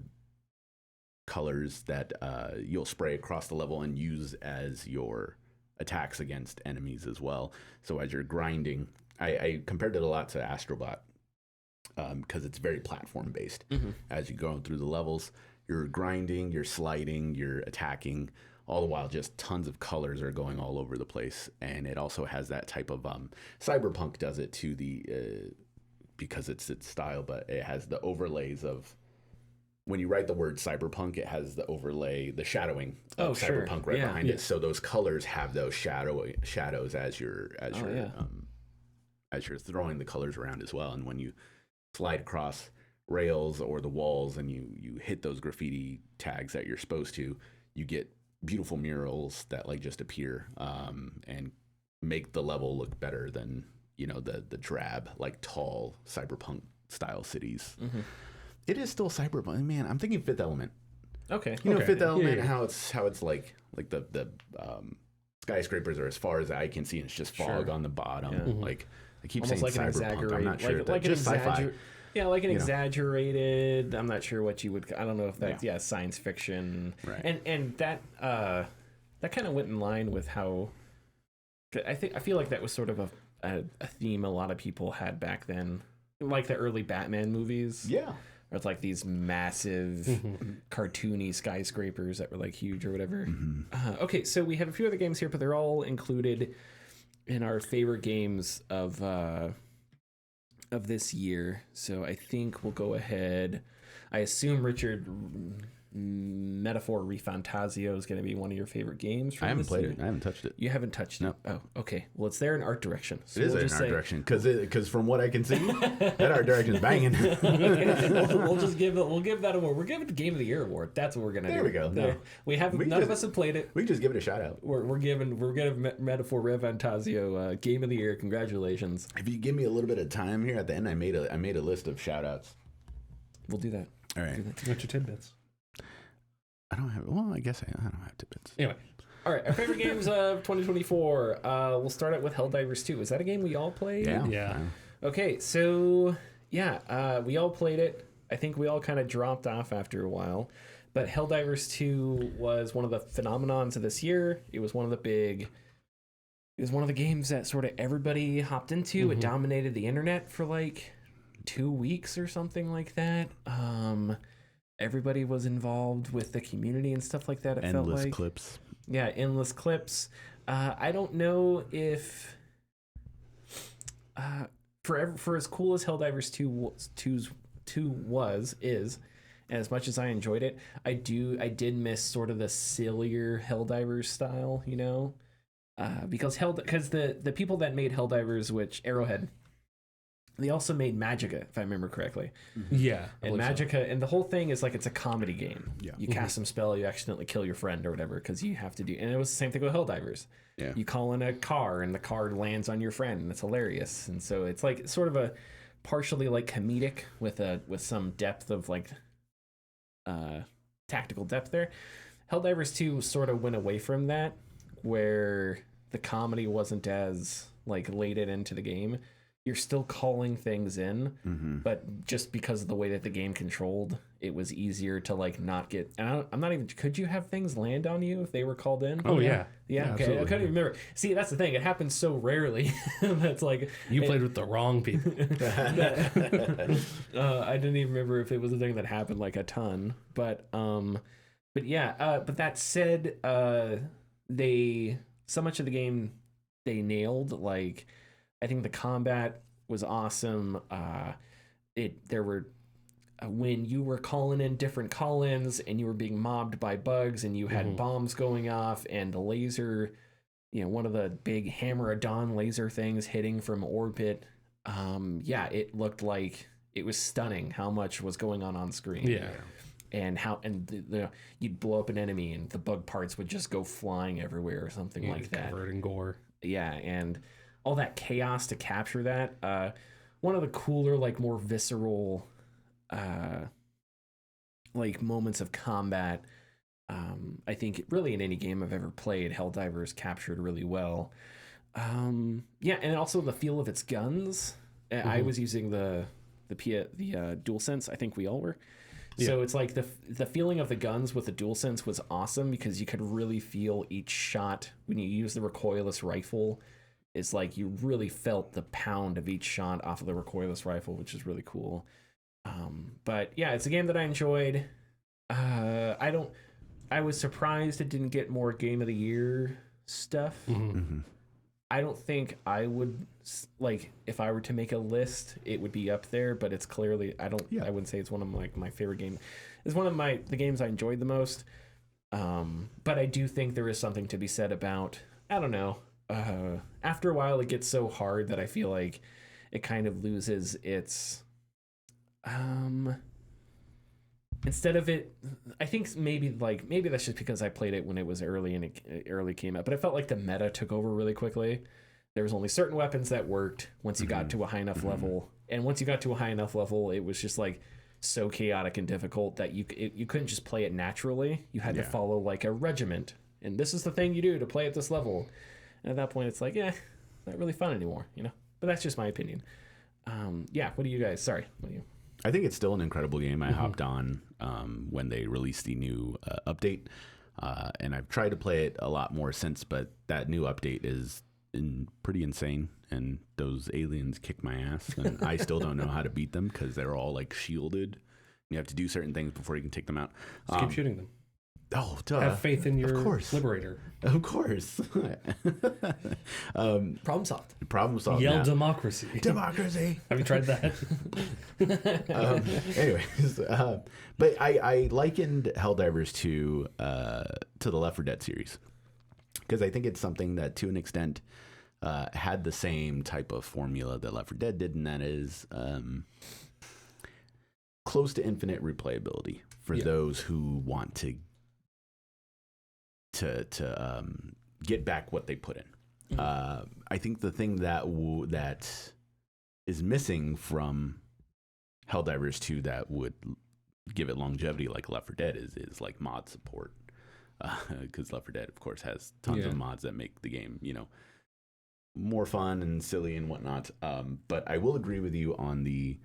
colors that you'll spray across the level and use as your attacks against enemies as well. So as you're grinding, I compared it a lot to Astro Bot because it's very platform based. As you go through the levels, you're grinding, you're sliding, you're attacking, all the while just tons of colors are going all over the place. And it also has that type of cyberpunk does it to the because it's its style, but it has the overlays of when you write the word cyberpunk, it has the overlay, the shadowing of cyberpunk right behind it. So those colors have those shadows as you're throwing the colors around as well. And when you slide across rails or the walls and you hit those graffiti tags that you're supposed to, you get beautiful murals that like just appear and make the level look better than the drab like tall cyberpunk style cities. It is still cyberpunk, man. I'm thinking Fifth Element. Okay. Fifth Element, how it's like the skyscrapers are as far as I can see, and it's just fog on the bottom. Yeah. Like I keep almost saying like cyberpunk. I'm not sure. Like just sci-fi. Yeah, like an exaggerated. I'm not sure what you would. I don't know if that's science fiction. Right. And that kind of went in line with how. I feel like that was sort of a theme a lot of people had back then, like the early Batman movies. Yeah. Or it's like these massive cartoony skyscrapers that were like huge or whatever. Okay, so we have a few other games here, but they're all included in our favorite games of this year. So I think we'll go ahead. I assume Richard Metaphor Refantasio is going to be one of your favorite games. From I haven't this played year. it. I haven't touched it. You haven't touched it? Oh, okay. Well, it's there in art direction. So it is in art direction because from what I can see, that art direction is banging. We'll just give that award. We're giving the Game of the Year award. That's what we're gonna do. There we go. No, none of us have played it. We can just give it a shout out. We're giving Metaphor Refantasio Game of the Year. Congratulations. If you give me a little bit of time here at the end, I made a list of shout outs. We'll do that. All right. What's your tidbits? I don't have. Well, I guess I don't have tidbits. Anyway, all right. Our favorite games of 2024. We'll start out with Helldivers 2. Is that a game we all played? Yeah. Okay, so we all played it. I think we all kind of dropped off after a while, but Helldivers 2 was one of the phenomenons of this year. It was one of the games that sort of everybody hopped into. It dominated the internet for like 2 weeks or something like that. Everybody was involved with the community and stuff like that. It felt like clips. Yeah, endless clips. I don't know if for as cool as Helldivers 2 is, and as much as I enjoyed it, I did miss sort of the sillier Helldivers style, because the people that made Helldivers, which Arrowhead, they also made Magicka, if I remember correctly. Yeah. And Magicka, and the whole thing is like it's a comedy game. Yeah. You cast some spell, you accidentally kill your friend or whatever, because you have to do. And it was the same thing with Helldivers. Yeah. You call in a car, and the car lands on your friend, and it's hilarious. And so it's like sort of a partially like comedic with some depth of like tactical depth there. Helldivers 2 sort of went away from that, where the comedy wasn't as like laid into the game. You're still calling things in, but just because of the way that the game controlled, it was easier to like not get. And I'm not even. Could you have things land on you if they were called in? Oh yeah. Okay, absolutely. I couldn't even remember. See, that's the thing. It happens so rarely. That's like you played with the wrong people. I didn't even remember if it was a thing that happened like a ton. But that said, they so much of the game they nailed. Like, I think the combat was awesome. There were when you were calling in different call-ins and you were being mobbed by bugs and you had bombs going off and the laser, one of the big Hammer of Dawn laser things hitting from orbit. It looked like it was stunning how much was going on screen. Yeah. And you'd blow up an enemy and the bug parts would just go flying everywhere or something like that. Covered in gore. Yeah, and all that chaos to capture that. One of the cooler, like more visceral, like moments of combat. I think really in any game I've ever played, Helldivers captured really well. And also the feel of its guns. I was using the DualSense. I think we all were. Yeah. So it's like the feeling of the guns with the DualSense was awesome because you could really feel each shot when you use the recoilless rifle. It's like you really felt the pound of each shot off of the recoilless rifle, which is really cool. But yeah, it's a game that I enjoyed. I was surprised it didn't get more Game of the Year stuff. I don't think I would, like, if I were to make a list, it would be up there, but it's clearly, I wouldn't say it's one of my favorite games. It's one of the games I enjoyed the most. But I do think there is something to be said about, I don't know, after a while it gets so hard that I feel like it kind of loses its, instead of it, I think maybe that's just because I played it when it was early and it early came out, but it felt like the meta took over really quickly. There was only certain weapons that worked once you got to a high enough level, and once you got to a high enough level, it was just like so chaotic and difficult that you couldn't just play it naturally. You had to follow like a regiment, and this is the thing you do to play at this level. And at that point, it's like, not really fun anymore, But that's just my opinion. What do you guys? Sorry, what do you? I think it's still an incredible game. I hopped on when they released the new update, and I've tried to play it a lot more since, but that new update is pretty insane, and those aliens kick my ass, and I still don't know how to beat them because they're all like shielded. You have to do certain things before you can take them out. Just keep shooting them. Oh, duh. Have faith in your liberator. Of course. Problem solved. Problem solved. Yell democracy. Democracy. Have you tried that? Anyways, but I likened Helldivers to the Left 4 Dead series because I think it's something that to an extent had the same type of formula that Left 4 Dead did, and that is close to infinite replayability for those who want to get back what they put in. I think the thing that is missing from Helldivers 2 that would give it longevity like Left 4 Dead is like mod support, because Left 4 Dead of course has tons of mods that make the game more fun and silly and whatnot. But I will agree with you on the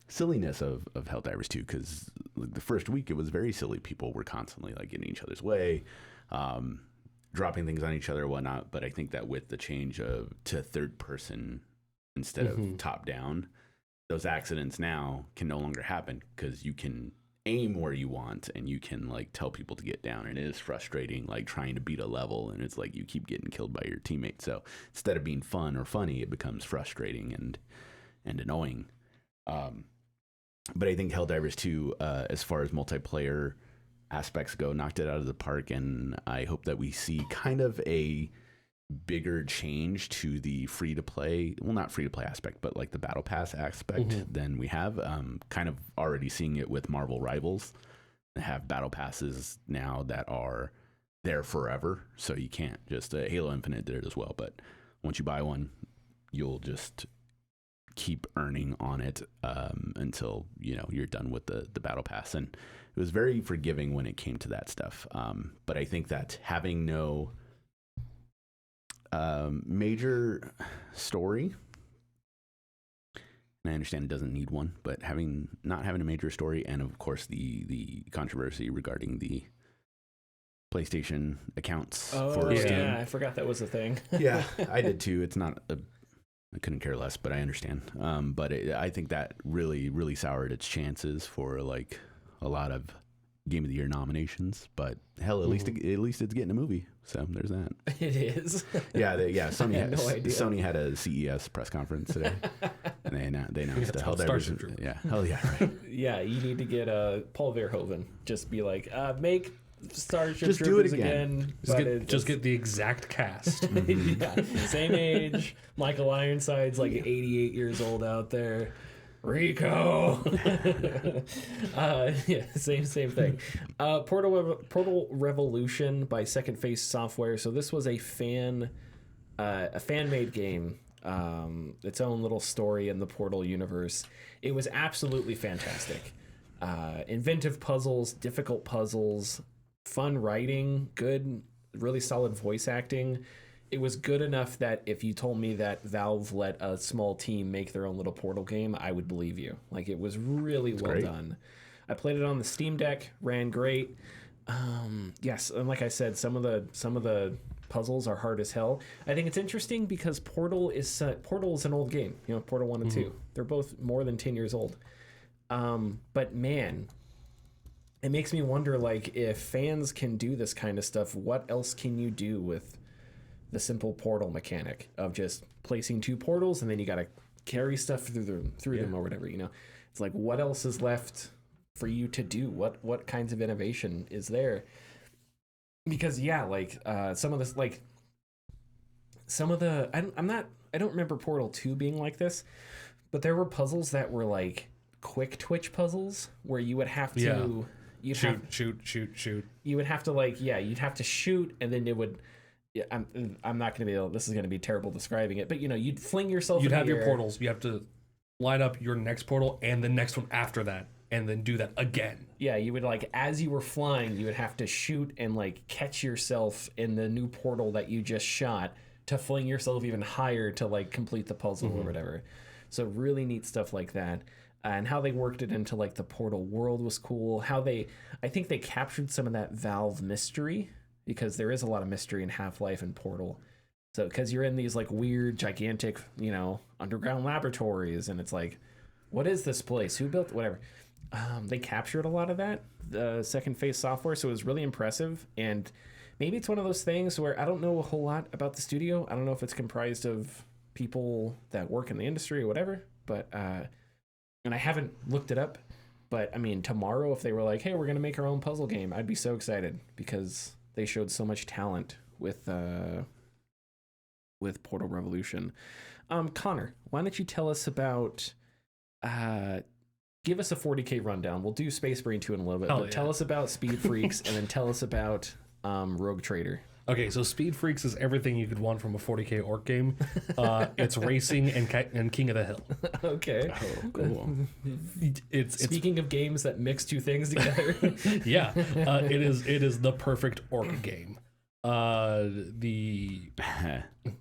silliness of Helldivers 2 because like, the first week it was very silly. People were constantly like getting in each other's way, dropping things on each other or whatnot. But I think that with the change to third person instead of top down, those accidents now can no longer happen because you can aim where you want and you can like tell people to get down, and it is frustrating like trying to beat a level and it's like you keep getting killed by your teammates. So instead of being fun or funny, it becomes frustrating and annoying. But I think Helldivers 2, as far as multiplayer aspects go, knocked it out of the park, and I hope that we see kind of a bigger change to the free-to-play, well, not free-to-play aspect, but like the Battle Pass aspect than we have. Kind of already seeing it with Marvel Rivals. They have Battle Passes now that are there forever, so you can't just, Halo Infinite did it as well, but once you buy one, you'll just keep earning on it until you're done with the Battle Pass. And it was very forgiving when it came to that stuff, but I think that having no major story, and I understand it doesn't need one, but not having a major story, and of course the controversy regarding the PlayStation accounts for Steam. Yeah, I forgot that was a thing. Yeah, I did too. It's not I couldn't care less, but I understand. But I think that really, really soured its chances for like a lot of Game of the Year nominations, but hell, at least it's getting a movie. So there's that. It is. Yeah, Sony had no idea. Sony had a CES press conference today, and they announced the Helldivers. Starship Troopers. Yeah, hell yeah, right. Yeah, you need to get Paul Verhoeven. Just be like, make Starship Just do Troopers it again. Just get the exact cast. Yeah, same age. Michael Ironside's like 88 years old out there. Rico. Yeah, same thing. Portal Revolution by Second Face Software. So this was a fan made game. Its own little story in the Portal universe. It was absolutely fantastic. Inventive puzzles, difficult puzzles, fun writing, good, really solid voice acting. It was good enough that if you told me that Valve let a small team make their own little Portal game, I would believe you. Like, it was really well done. I played it on the Steam Deck, ran great. Yes, and like I said, some of the puzzles are hard as hell. I think it's interesting because Portal is an old game. You know, Portal 1 and 2. They're both more than 10 years old. But man, it makes me wonder, like, if fans can do this kind of stuff, what else can you do with the simple portal mechanic of just placing two portals and then you got to carry stuff through them or whatever, you know? It's like, what else is left for you to do? What kinds of innovation is there? Because some of the I don't remember Portal 2 being like this, but there were puzzles that were like quick twitch puzzles where you would have to shoot. You would have to you'd have to shoot, and then it would. Yeah, I'm not going to be able. This is going to be terrible describing it, but you know, you'd fling yourself. You'd have your portals. You have to line up your next portal and the next one after that, and then do that again. Yeah, you would as you were flying, you would have to shoot and catch yourself in the new portal that you just shot to fling yourself even higher to complete the puzzle or whatever. So really neat stuff like that. And how they worked it into the Portal world was cool. I think they captured some of that Valve mystery, because there is a lot of mystery in Half-Life and Portal. So, because you're in these weird, gigantic, underground laboratories, and it's what is this place? Who built whatever? They captured a lot of that, the Second Face Software, so it was really impressive. And maybe it's one of those things where I don't know a whole lot about the studio. I don't know if it's comprised of people that work in the industry or whatever, but and I haven't looked it up. But I mean, tomorrow, if they were like, hey, we're going to make our own puzzle game, I'd be so excited, because they showed so much talent with Portal Revolution. Connor, why don't you tell us about, give us a 40K rundown. We'll do Space Marine 2 in a little bit, tell us about Speed Freaks and then tell us about Rogue Trader. Okay, so Speed Freaks is everything you could want from a 40K orc game. It's racing and King of the Hill. Okay. Oh, cool. Speaking of games that mix two things together. Yeah, it is the perfect orc game.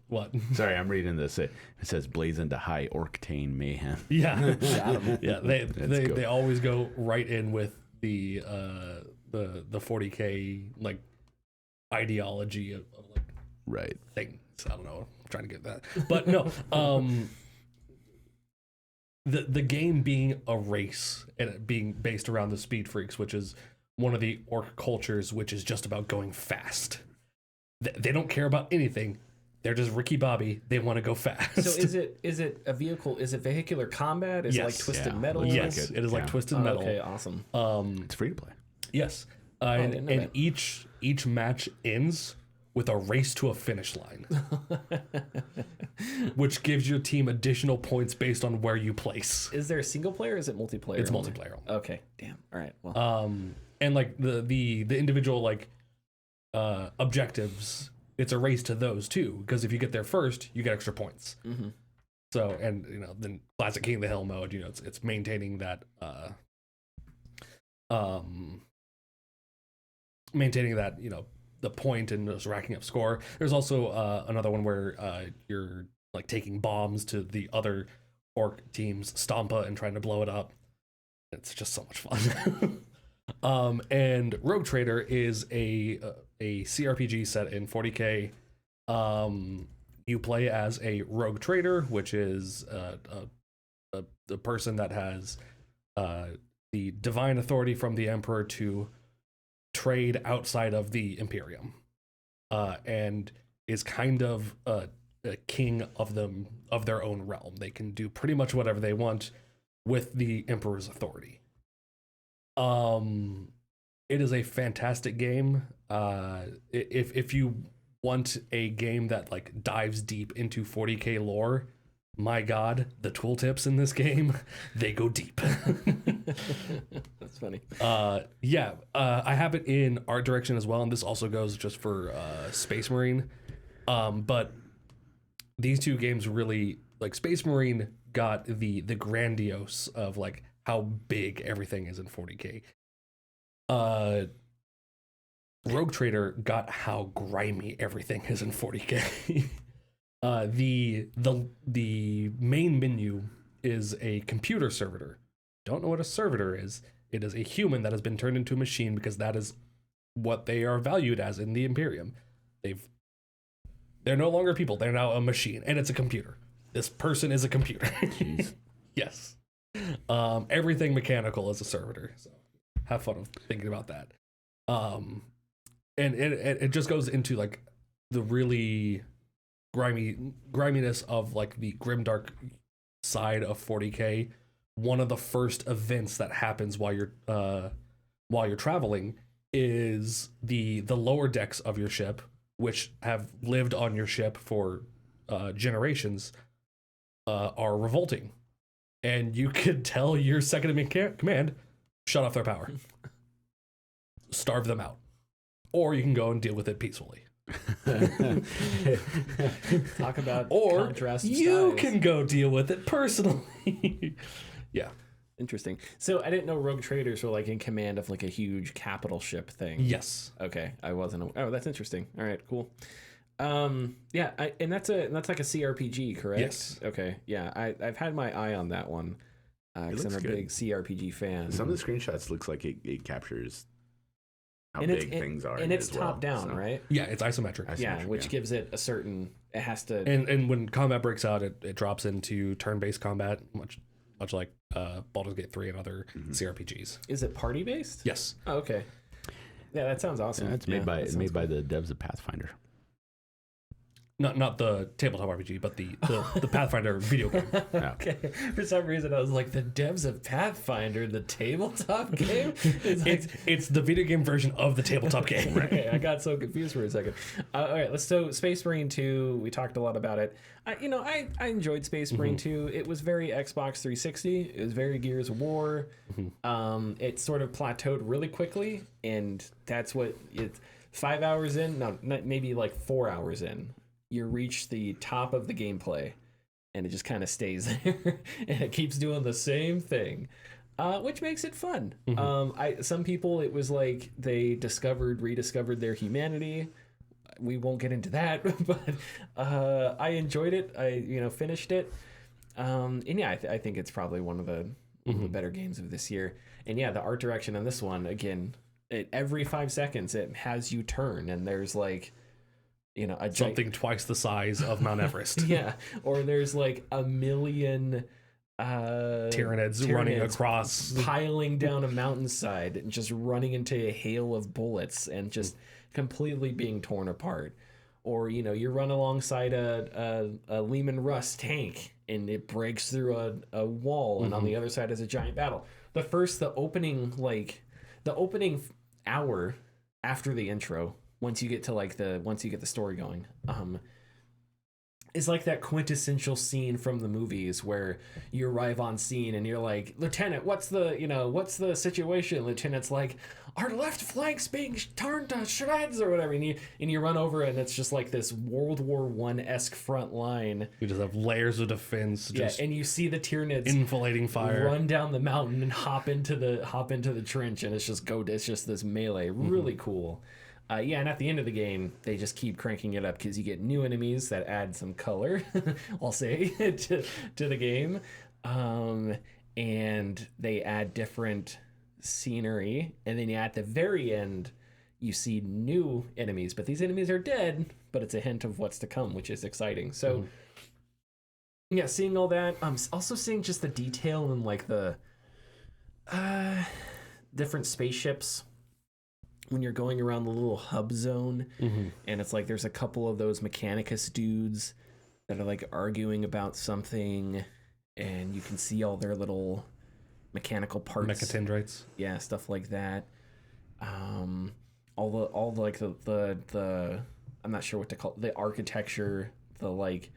What? Sorry, I'm reading this. It says blaze into high octane mayhem. Yeah, yeah. They always go right in with the 40K ideology of right things. I don't know. I'm trying to get that, but no. The game being a race and it being based around the Speed Freaks, which is one of the orc cultures, which is just about going fast. They don't care about anything. They're just Ricky Bobby. They want to go fast. So is it a vehicle? Is it vehicular combat? Is it like Twisted Metal? Yes, it is like Twisted Metal. Okay, awesome. It's free to play. Yes, and each match ends with a race to a finish line, which gives your team additional points based on where you place. Is there a single player or is it multiplayer? It's multiplayer. Okay, damn. All right. Well, and the individual objectives, it's a race to those too, because if you get there first, you get extra points. Mm-hmm. So, and then classic King of the Hill mode, it's maintaining that the point and just racking up score. There's also another one where you're taking bombs to the other orc team's Stompa and trying to blow it up. It's just so much fun. And Rogue Trader is a CRPG set in 40K. You play as a rogue trader, which is the person that has the divine authority from the Emperor to trade outside of the Imperium, and is kind of a king of their own realm. They can do pretty much whatever they want with the Emperor's authority. It is a fantastic game. If you want a game that like dives deep into 40k lore, my god, the tooltips in this game, they go deep. That's funny. I have it in art direction as well, and this also goes just for Space Marine. But these two games really, like, Space Marine got the grandiose of like how big everything is in 40k. Rogue Trader got how grimy everything is in 40k. The main menu is a computer servitor. Don't know what a servitor is. It is a human that has been turned into a machine because that is what they are valued as in the Imperium. They're no longer people. They're now a machine, and it's a computer. This person is a computer. Yes. Everything mechanical is a servitor. So have fun of thinking about that. And it just goes into like the really griminess of like the grimdark side of 40k. One of the first events that happens while you're traveling is the lower decks of your ship, which have lived on your ship for generations, are revolting, and you could tell your second in command shut off their power, starve them out, or you can go and deal with it peacefully. Talk about Or contrast of you styles. can go deal with it personally. Yeah. Interesting. So I didn't know Rogue Traders were like in command of like a huge capital ship thing. Yes. Okay, I wasn't. Oh, that's interesting. All right, cool. Yeah, and that's like a CRPG, correct? Yes. Okay, yeah, I've had my eye on that one because I'm a big CRPG fan. Some of the screenshots looks like it captures how and big things are. and it's as well, top down, so. right? Yeah, it's isometric. Yeah, which gives it a certain. It has to. And when combat breaks out, it drops into turn-based combat, much like Baldur's Gate 3 and other CRPGs. Is it party based? Yes. Oh, okay. Yeah, that sounds awesome. Yeah, it's made by the devs of Pathfinder. Not the tabletop RPG, but the Pathfinder video game. Okay. For some reason, I was like, the devs of Pathfinder, the tabletop game? It's the video game version of the tabletop game. Okay, I got so confused for a second. All right, so Space Marine 2, we talked a lot about it. I enjoyed Space Marine 2. It was very Xbox 360. It was very Gears of War. It sort of plateaued really quickly, and that's what it's 5 hours in, no, maybe like 4 hours in. You reach the top of the gameplay, and it just kind of stays there, and it keeps doing the same thing, which makes it fun. Some people, it was like they rediscovered their humanity. We won't get into that, but I enjoyed it. I finished it, and yeah, I think it's probably one of the better games of this year. And yeah, the art direction on this one, again, every 5 seconds it has you turn, and there's like. Something twice the size of Mount Everest. Yeah, or there's like a million Tyranids running across, piling down a mountainside and just running into a hail of bullets and just completely being torn apart. Or you run alongside a Lehman Russ tank and it breaks through a wall, and on the other side is a giant battle. The opening hour after the intro. Once you get the story going, is like that quintessential scene from the movies where you arrive on scene and you're like, Lieutenant, what's the situation? Lieutenant's like, our left flank's being torn to shreds or whatever, and you run over, and it's just like this World War I-esque front line. You just have layers of defense. Just and you see the Tyranids enfilading fire, run down the mountain and hop into the trench, and it's just this melee. Really cool. And at the end of the game, they just keep cranking it up because you get new enemies that add some color, I'll say, to the game. And they add different scenery. And then at the very end, you see new enemies. But these enemies are dead, but it's a hint of what's to come, which is exciting. So, yeah, seeing all that. Also seeing just the detail in, like, the different spaceships. when you're going around the little hub zone, and it's like there's a couple of those Mechanicus dudes that are like arguing about something, and you can see all their little mechanical parts, Mechadendrites. yeah, stuff like that. All the like the I'm not sure what to call it, the architecture, the like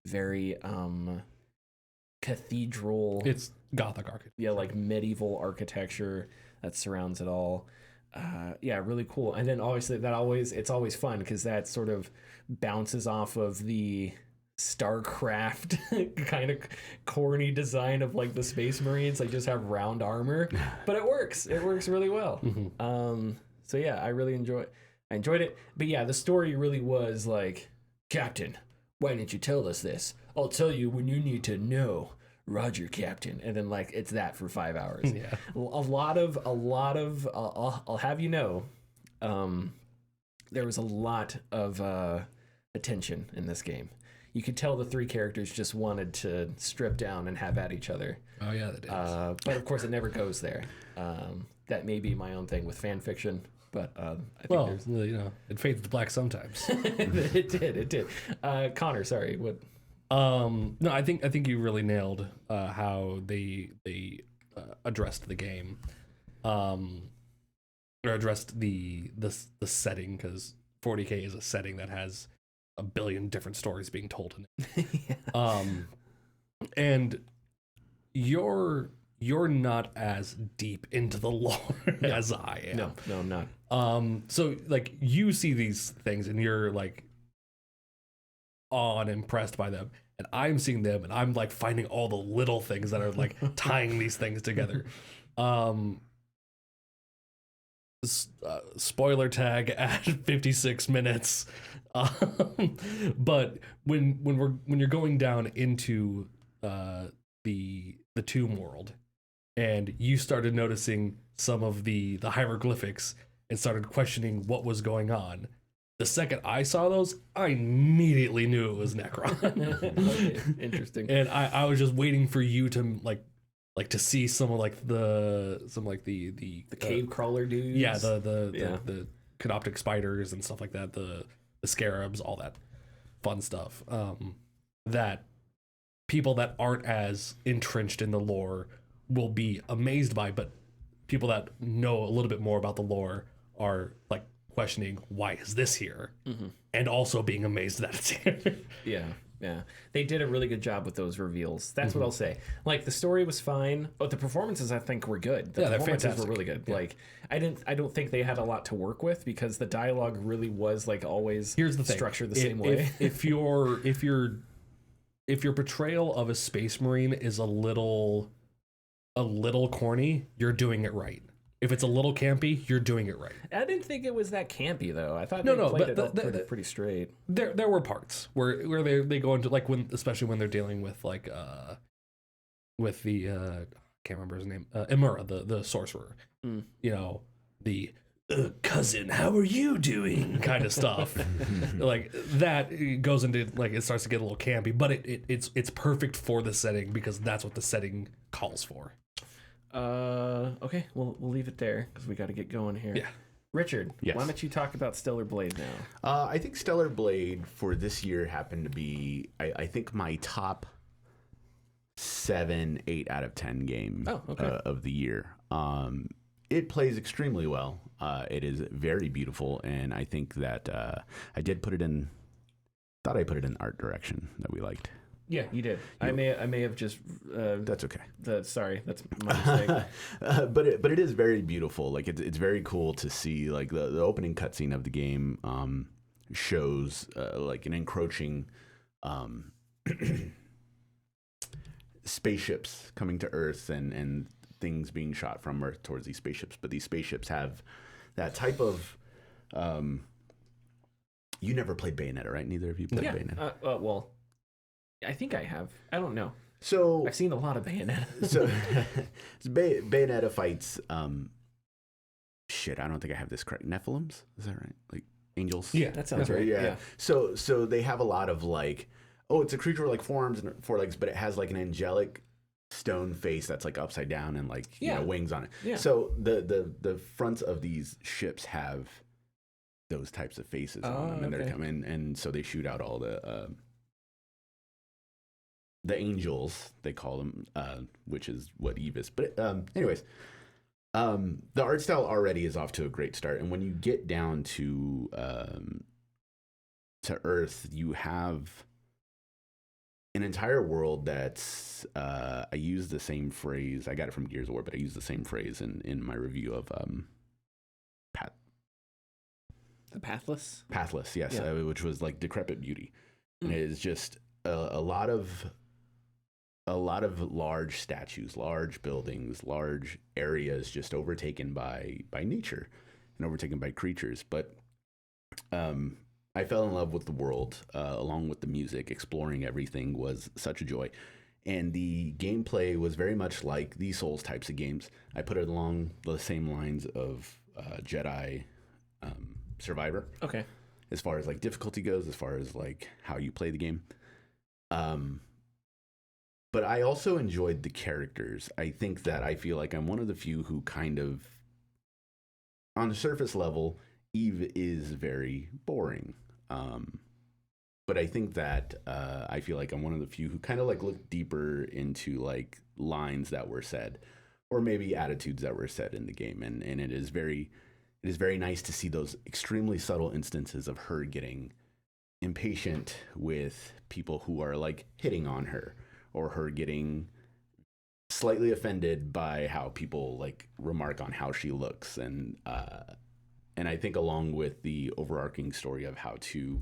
very cathedral. It's Gothic architecture. Yeah, like medieval architecture that surrounds it all. Yeah, really cool. And then obviously it's always fun because that sort of bounces off of the StarCraft kind of corny design of like the Space Marines. Like just have round armor, but it works. It works really well. So yeah, I enjoyed it. But yeah, the story really was like, Captain, why didn't you tell us this? I'll tell you when you need to know. Roger, Captain. And then like it's that for 5 hours. Yeah. A lot of I'll have you know, there was a lot of attention in this game. You could tell the three characters just wanted to strip down and have at each other. Oh yeah, that is. But of course it never goes there. That may be my own thing with fan fiction, but I think well, you know, it fades to black sometimes. it did. Connor, sorry, what? No, I think you really nailed how they addressed the game, or addressed the setting, because 40K is a setting that has a billion different stories being told in it. Yeah. And you're not as deep into the lore as I am. No, I'm not. So like you see these things and you're like unimpressed by them, and I'm seeing them and I'm like finding all the little things that are like tying these things together. Spoiler tag at 56 minutes. But when you're going down into the tomb world, and you started noticing some of the hieroglyphics and started questioning what was going on, the second I saw those, I immediately knew it was Necron. Okay, interesting. And I was just waiting for you to like to see some of like the cave crawler dudes. Yeah, the canoptic spiders and stuff like that, the scarabs, all that fun stuff. That people that aren't as entrenched in the lore will be amazed by, but people that know a little bit more about the lore are like questioning, why is this here? And also being amazed that it's here. Yeah. They did a really good job with those reveals. That's what I'll say. Like the story was fine, but the performances I think were good. The they're performances fantastic. were really good. Yeah. Like I don't think they had a lot to work with because the dialogue really was like always Here's the thing. structured the same way. If your portrayal of a space marine is a little corny, you're doing it right. If it's a little campy, you're doing it right. I didn't think it was that campy though. I thought No, they no, played but it pretty straight. There were parts where they go into like especially when they're dealing with like with the can't remember his name, Imura, the sorcerer. You know, the cousin, how are you doing kind of stuff. Like that goes into like it starts to get a little campy, but it's perfect for the setting because that's what the setting calls for. Okay, we'll leave it there because we got to get going here. Yeah. Richard, Yes. why don't you talk about Stellar Blade now? I think Stellar Blade for this year happened to be, I think, my top 7, 8 out of 10 game of the year. It plays extremely well. It is very beautiful, and I think that I put it in art direction that we liked. Yeah, you did. I may have just. That's okay. Sorry, that's my mistake. But it is very beautiful. Like it's very cool to see. Like the opening cutscene of the game shows like an encroaching spaceships coming to Earth and things being shot from Earth towards these spaceships. But these spaceships have that type of. You never played Bayonetta, right? Neither of you played Bayonetta. Well. I think I have. I don't know. So I've seen a lot of Bayonetta. so Bayonetta fights. Shit, I don't think I have this correct. Nephilims, is that right? Like angels? Yeah, that sounds right. Yeah. So they have a lot of like, oh, it's a creature with like 4 arms and 4 legs, but it has like an angelic stone face that's like upside down and like Yeah. wings on it. Yeah. So the fronts of these ships have those types of faces on them, and okay. they're coming, and so they shoot out all the angels, they call them, which is what Eve is. But anyways, the art style already is off to a great start, and when you get down to Earth, you have an entire world that's I use the same phrase. I got it from Gears of War, but I use the same phrase in my review of The Pathless? Pathless, yes, Yeah. which was like decrepit beauty, and it is just a lot of large statues, large buildings, large areas just overtaken by nature and overtaken by creatures. But I fell in love with the world along with the music. Exploring everything was such a joy. And the gameplay was very much like the Souls types of games. I put it along the same lines of Jedi Survivor. Okay. As far as like difficulty goes, as far as like how you play the game. But I also enjoyed the characters. I think that I feel like I'm one of the few who kind of, on the surface level, Eve is very boring. But I think that I feel like I'm one of the few who kind of like look deeper into like lines that were said, or maybe attitudes that were said in the game. And it is very nice to see those extremely subtle instances of her getting impatient with people who are like hitting on her, or her getting slightly offended by how people like remark on how she looks. And I think along with the overarching story of how to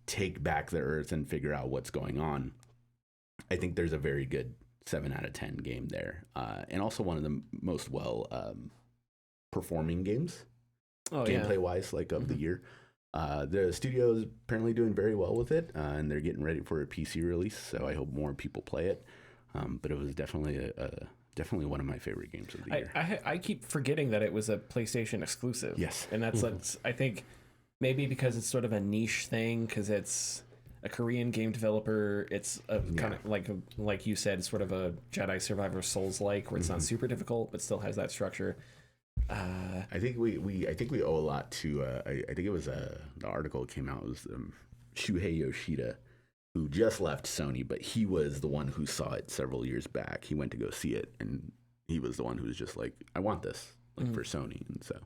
take back the Earth and figure out what's going on, I think there's a very good 7 out of 10 game there. And also one of the most performing games, gameplay wise, like of the year. The studio is apparently doing very well with it, and they're getting ready for a PC release, so I hope more people play it. But it was definitely definitely one of my favorite games of the year. I keep forgetting that it was a PlayStation exclusive. Yes. And that's I think maybe because it's sort of a niche thing, because it's a Korean game developer. It's a kind of like you said, sort of a Jedi Survivor Souls-like, where it's not super difficult, but still has that structure. I think we owe a lot to I think it was the article came out, it was Shuhei Yoshida, who just left Sony, but he was the one who saw it several years back. He went to go see it, and he was the one who was just like, I want this for Sony. And so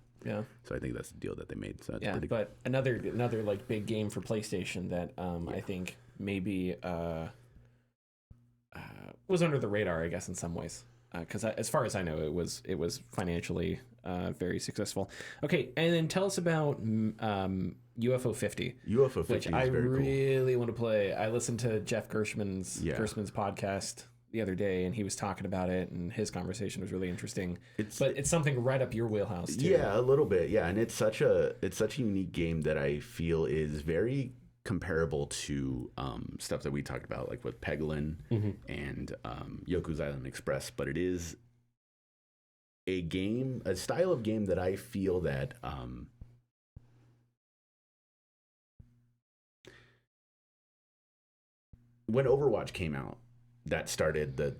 I think that's the deal that they made. So that's pretty cool. But another like big game for PlayStation that I think maybe was under the radar, I guess, in some ways. Because as far as I know, it was financially very successsuxsful. Okay, and then tell us about UFO 50. UFO 50 which is I very really want to play. I listened to Jeff Gershman's podcast the other day, and he was talking about it, and his conversation was really interesting. But it's something right up your wheelhouse too. Yeah, a little bit. Yeah, and it's such a unique game that I feel is very comparable to stuff that we talked about, like with Peglin and Yoku's Island Express, but it is a style of game that I feel that when Overwatch came out, that started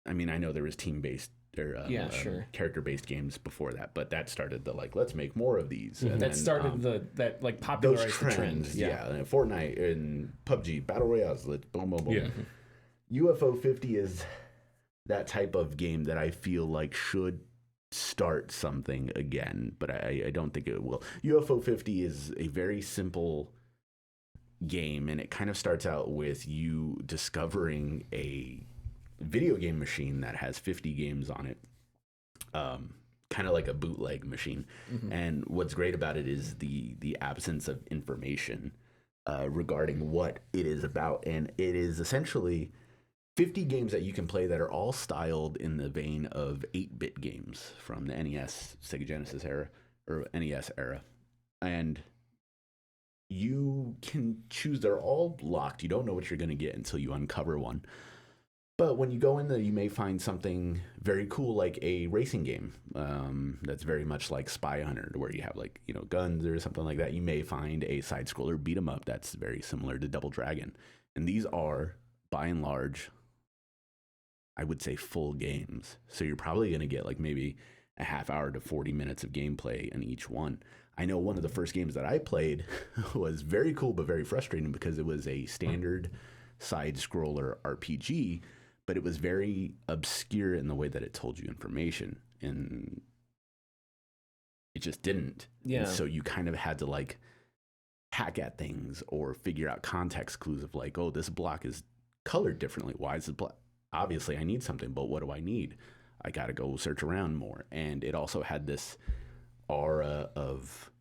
I know there was team-based or character-based games before that, but that started the let's make more of these. And that started that popularized those trends, the trend. And Fortnite and PUBG battle royales, boom, boom, boom. UFO 50 is that type of game that I feel like should start something again, but I don't think it will. UFO 50 is a very simple game, and it kind of starts out with you discovering a video game machine that has 50 games on it, kind of like a bootleg machine. And what's great about it is the absence of information regarding what it is about, and it is essentially 50 games that you can play that are all styled in the vein of 8-bit games from the NES, Sega Genesis era, or NES era. And you can choose, they're all locked. You don't know what you're going to get until you uncover one. But when you go in there, you may find something very cool, like a racing game that's very much like Spy Hunter, where you have guns or something like that. You may find a side-scroller beat 'em up that's very similar to Double Dragon. And these are, by and large, I would say, full games. So you're probably going to get like maybe a half hour to 40 minutes of gameplay in each one. I know one of the first games that I played was very cool, but very frustrating because it was a standard side scroller RPG, but it was very obscure in the way that it told you information, and it just didn't. Yeah. And so you kind of had to like hack at things or figure out context clues of like, oh, this block is colored differently. Why is it black? Obviously I need something, but what do I need? I got to go search around more. And it also had this aura of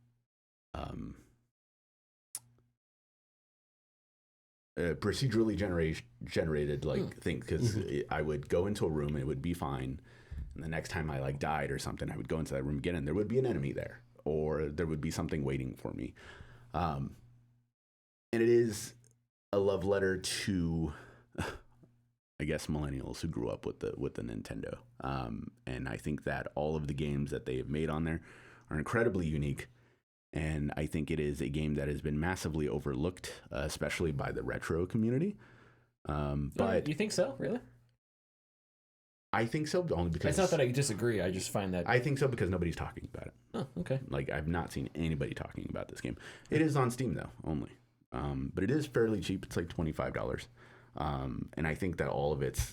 procedurally generated like thing, because I would go into a room and it would be fine, and the next time I like died or something, I would go into that room again and there would be an enemy there, or there would be something waiting for me. And it is a love letter to I guess millennials who grew up with the Nintendo. And I think that all of the games that they have made on there are incredibly unique. And I think it is a game that has been massively overlooked, especially by the retro community. But you think so? Really? I think so, only because It's not that I disagree. I just find that I think so because nobody's talking about it. Oh, okay. Like, I've not seen anybody talking about this game. It is on Steam though, only. But it is fairly cheap. It's like $25. And I think that all of its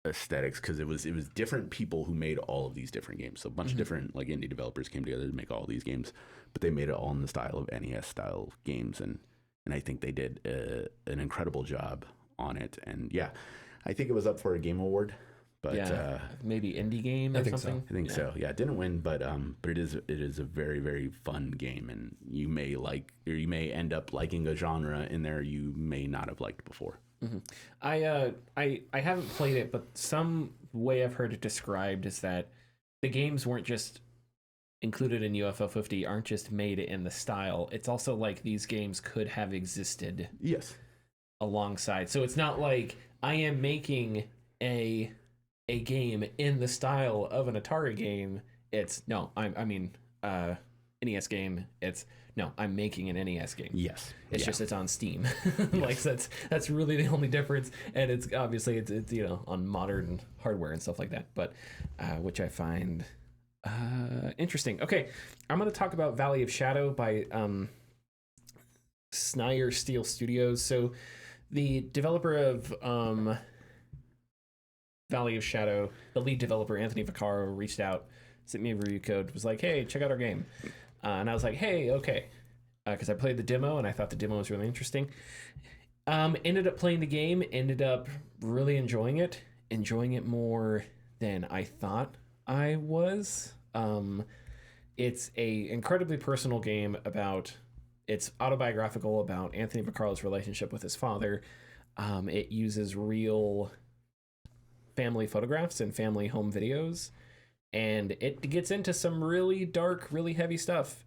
aesthetics, because it was different people who made all of these different games. So a bunch of different like indie developers came together to make all these games, but they made it all in the style of NES style games, and I think they did an incredible job on it. And yeah, I think it was up for a Game Award, but maybe indie game or something. I think so. Yeah, it didn't win, but it is a very, very fun game, and you may like, or you may end up liking a genre in there you may not have liked before. Mm-hmm. I haven't played it, but some way I've heard it described is that the games weren't just included in UFO 50, aren't just made in the style. It's also like these games could have existed alongside. So it's not like I am making a game in the style of an Atari game. It's no, I mean NES game. It's no, I'm making an NES game. Yes, it's just it's on Steam. Like that's really the only difference, and it's obviously it's you know on modern hardware and stuff like that. But which I find interesting. Okay, I'm going to talk about Valley of Shadow by Snyder Steel Studios. So the developer of Valley of Shadow, the lead developer Anthony Vaccaro, reached out, sent me a review code, was like, hey, check out our game. And I was like, hey, okay. Because I played the demo and I thought the demo was really interesting. Ended up playing the game, ended up really enjoying it more than I thought I was. It's a incredibly personal game it's autobiographical about Anthony Vaccaro's relationship with his father. It uses real family photographs and family home videos, and it gets into some really dark, really heavy stuff.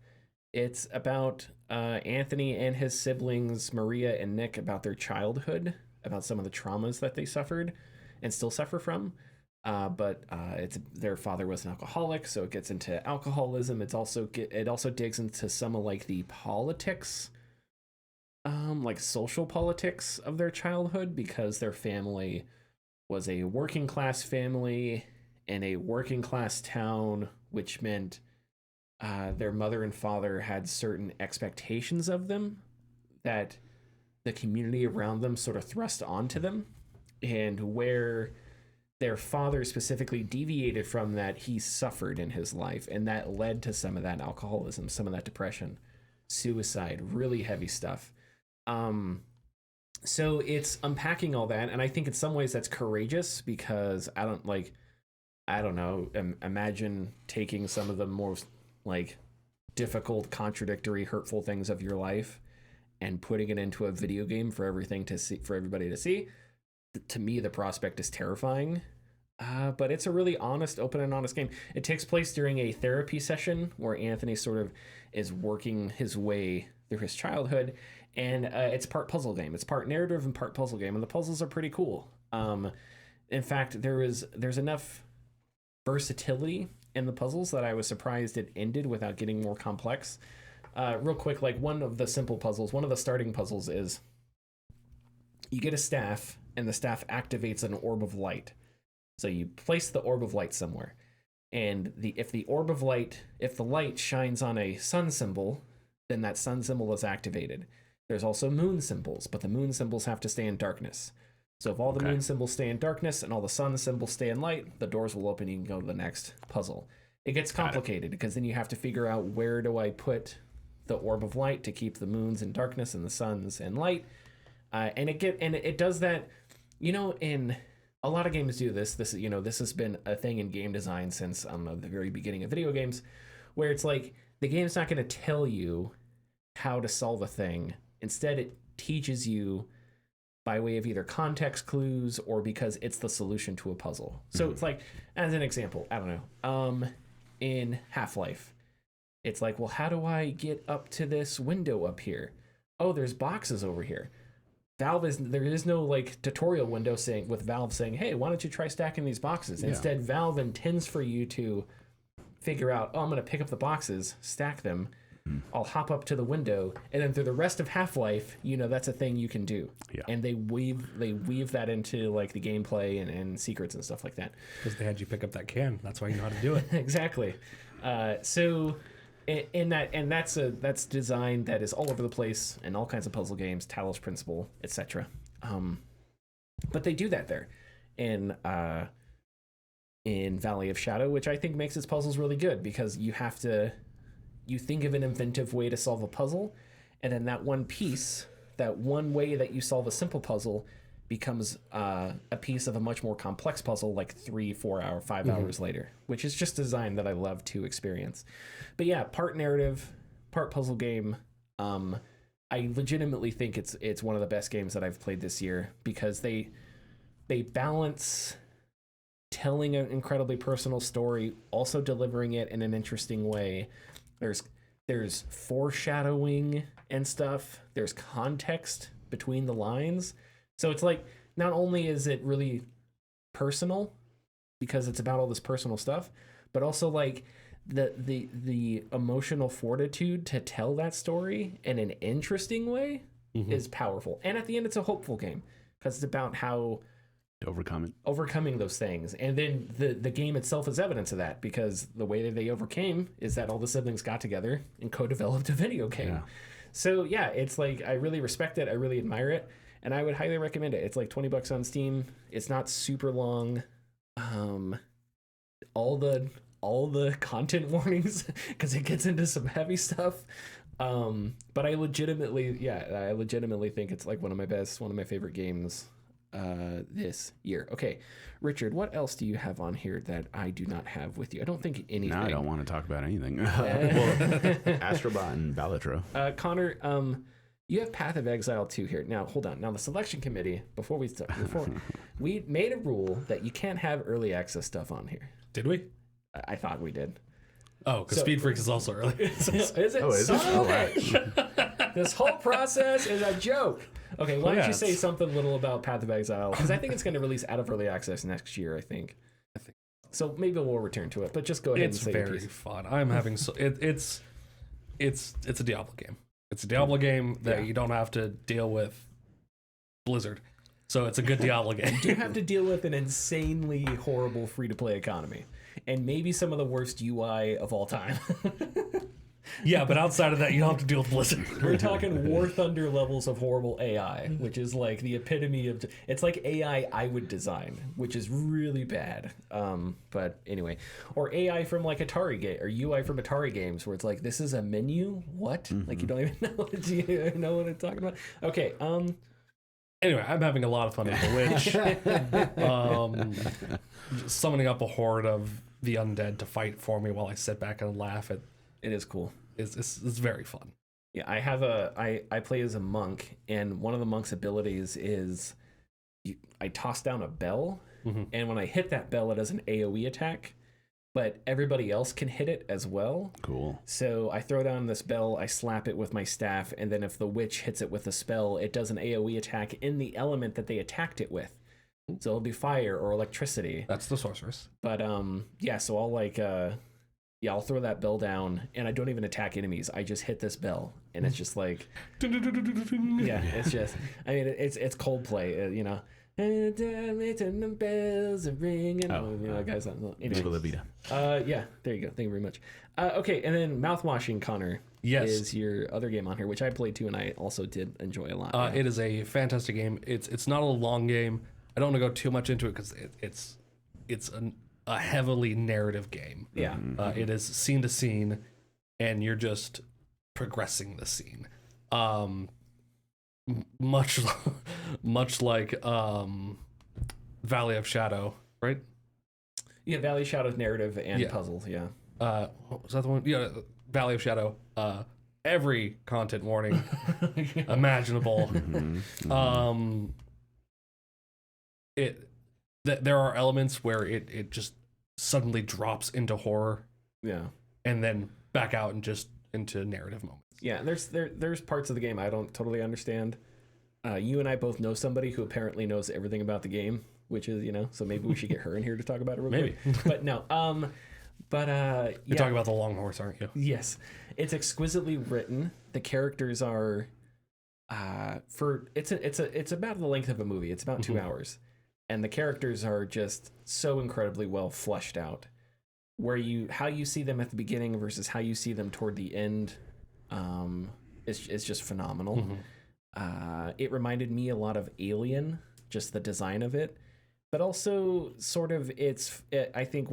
It's about Anthony and his siblings, Maria and Nick, about their childhood, about some of the traumas that they suffered and still suffer from. But it's their father was an alcoholic, so it gets into alcoholism. It also digs into some of like the politics, like social politics of their childhood, because their family was a working class family in a working class town, which meant their mother and father had certain expectations of them that the community around them sort of thrust onto them, and where their father specifically deviated from that, he suffered in his life, and that led to some of that alcoholism, some of that depression, suicide, really heavy stuff. So it's unpacking all that, and I think in some ways that's courageous, because I don't know, imagine taking some of the most like difficult, contradictory, hurtful things of your life and putting it into a video game for everybody to see. To me, the prospect is terrifying, but it's a really open and honest game. It takes place during a therapy session where Anthony sort of is working his way through his childhood, and it's part puzzle game. It's part narrative and part puzzle game, and the puzzles are pretty cool. In fact, there's enough versatility in the puzzles that I was surprised it ended without getting more complex. Real quick, like one of the starting puzzles is you get a staff, and the staff activates an orb of light. So you place the orb of light somewhere, and if the light shines on a sun symbol, then that sun symbol is activated. There's also moon symbols, but the moon symbols have to stay in darkness. So if all the moon symbols stay in darkness and all the sun symbols stay in light, the doors will open and you can go to the next puzzle. It gets complicated because then you have to figure out, where do I put the orb of light to keep the moons in darkness and the suns in light. And it does that, in a lot of games do this. This has been a thing in game design since the very beginning of video games, where it's like the game's not going to tell you how to solve a thing. Instead, it teaches you by way of either context clues or because it's the solution to a puzzle. So it's like, as an example, I don't know, in Half-Life, it's like, well, how do I get up to this window up here? Oh, there's boxes over here. There is no like tutorial window with Valve saying, hey, why don't you try stacking these boxes? Instead, Valve intends for you to figure out, oh, I'm going to pick up the boxes, stack them, I'll hop up to the window, and then through the rest of Half-Life, that's a thing you can do. Yeah. And they weave that into like the gameplay and secrets and stuff like that. Because they had you pick up that can. That's why you know how to do it. Exactly. So that's design that is all over the place in all kinds of puzzle games, Talos Principle, etc. But they do that there in Valley of Shadow, which I think makes its puzzles really good, because you think of an inventive way to solve a puzzle, and then that one piece, that one way that you solve a simple puzzle, becomes a piece of a much more complex puzzle, like 3, 4 hour, 5 hours later, which is just design that I love to experience. But yeah, part narrative, part puzzle game. I legitimately think it's one of the best games that I've played this year, because they balance telling an incredibly personal story, also delivering it in an interesting way. There's foreshadowing and stuff. There's context between the lines. So it's like, not only is it really personal because it's about all this personal stuff, but also like the emotional fortitude to tell that story in an interesting way is powerful. And at the end, it's a hopeful game, because it's about how overcoming those things. And then the game itself is evidence of that, because the way that they overcame is that all the siblings got together and co-developed a video game. Yeah. So yeah, it's like, I really respect it. I really admire it. And I would highly recommend it. It's like $20 on Steam. It's not super long. All the content warnings, because it gets into some heavy stuff. But I legitimately think it's like one of my favorite games this year. Okay, Richard, what else do you have on here that I do not have with you? I don't think anything. No, I don't want to talk about anything. Well, Astro Bot and Balatro. Connor, you have Path of Exile 2 here. Now, hold on. Now, the selection committee, before we made a rule that you can't have early access stuff on here. Did we? I thought we did. Oh, because Speed Freaks is also early. Is it? Oh, is it? This whole process is a joke. Okay, why don't you say something little about Path of Exile? Because I think it's going to release out of early access next year, I think. So maybe we'll return to it, but just go ahead and say it's very fun. I'm having it's a Diablo game. It's a Diablo game that you don't have to deal with Blizzard. So it's a good Diablo game. You do have to deal with an insanely horrible free-to-play economy, and maybe some of the worst UI of all time. Yeah, but outside of that, you don't have to deal with Blizzard. We're talking War Thunder levels of horrible AI, which is like the epitome of... It's like AI I would design, which is really bad. But anyway. Or AI from like Atari game, or UI from Atari games, where it's like, this is a menu? What? Like, you don't even know what I'm talking about? Okay, Anyway, I'm having a lot of fun with The Witch. Summoning up a horde of the undead to fight for me while I sit back and laugh at... It is cool. It's very fun. Yeah, I play as a monk, and one of the monk's abilities is I toss down a bell, and when I hit that bell, it does an AoE attack, but everybody else can hit it as well. Cool. So I throw down this bell, I slap it with my staff, and then if the witch hits it with a spell, it does an AoE attack in the element that they attacked it with. So it'll be fire or electricity. That's the sorceress. But yeah, so I'll like I'll throw that bell down, and I don't even attack enemies. I just hit this bell, and it's just like, yeah, it's just, I mean, it's Coldplay, And the bells are ringing. Guys, anyway. Viva la vida. Yeah, there you go. Thank you very much. Okay, and then Mouthwashing, Connor, is your other game on here, which I played too, and I also did enjoy a lot. It is a fantastic game. It's not a long game. I don't want to go too much into it because it's a heavily narrative game. Yeah. It is scene to scene, and you're just progressing the scene. Much like Valley of Shadow, right? Yeah, Valley of Shadow's narrative and puzzles, yeah. Was that the one? Yeah, Valley of Shadow. Every content warning imaginable. There are elements where it just suddenly drops into horror. Yeah. And then back out and just into narrative moments. Yeah, there's parts of the game I don't totally understand. You and I both know somebody who apparently knows everything about the game, which is, so maybe we should get her in here to talk about it real quick. But no, You're talking about the long horse, aren't you? Yes. It's exquisitely written. The characters are it's about the length of a movie. It's about 2 hours. And the characters are just so incredibly well fleshed out. How you see them at the beginning versus how you see them toward the end, is just phenomenal. It reminded me a lot of Alien, just the design of it, but also sort of I think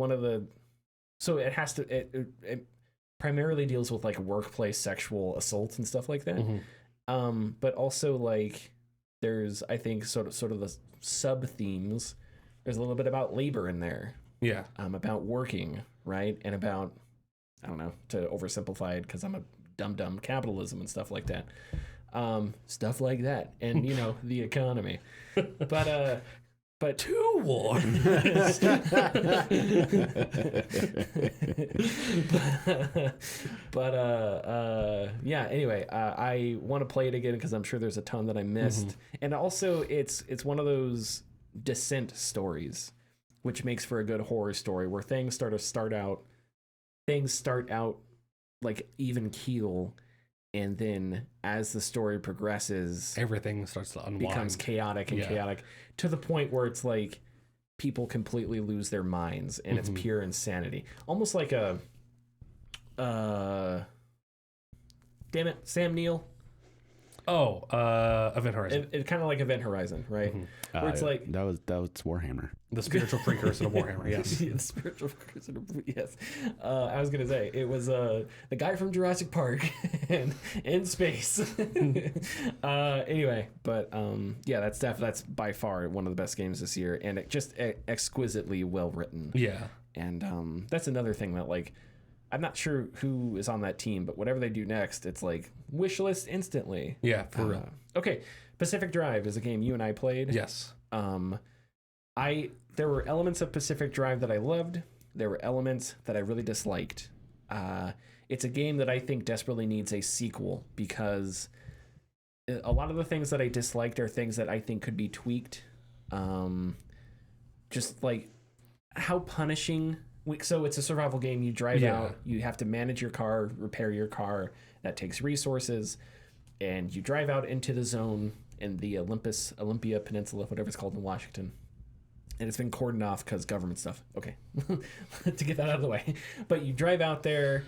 it primarily deals with like workplace sexual assault and stuff like that. But also like there's, I think, sort of the sub themes. There's a little bit about labor in there. Yeah. About working, right? And about, I don't know, to oversimplify it because I'm a dumb capitalism and stuff like that. And, the economy. But two war. Yeah, anyway, I want to play it again because I'm sure there's a ton that I missed. And also it's one of those descent stories, which makes for a good horror story where things start out like even keel, and then as the story progresses, everything starts to unwind, becomes chaotic to the point where it's like people completely lose their minds and it's pure insanity, almost like a damn it, Sam Neill. Event Horizon. It kind of like Event Horizon, right? Where it's like that was Warhammer. The spiritual precursor to Warhammer. Yes, the spiritual precursor to, yes. I was gonna say it was the guy from Jurassic Park and in space. Anyway, but yeah, that's by far one of the best games this year, and it just exquisitely well written. Yeah, and that's another thing that like. I'm not sure who is on that team, but whatever they do next, it's like wish list instantly. Yeah, for real. Okay, Pacific Drive is a game you and I played. Yes. There were elements of Pacific Drive that I loved. There were elements that I really disliked. It's a game that I think desperately needs a sequel because a lot of the things that I disliked are things that I think could be tweaked. Just like how punishing. So it's a survival game. You drive out, you have to manage your car, repair your car. That takes resources. And you drive out into the zone in the Olympia Peninsula, whatever it's called in Washington. And it's been cordoned off because government stuff. Okay, to get that out of the way. But you drive out there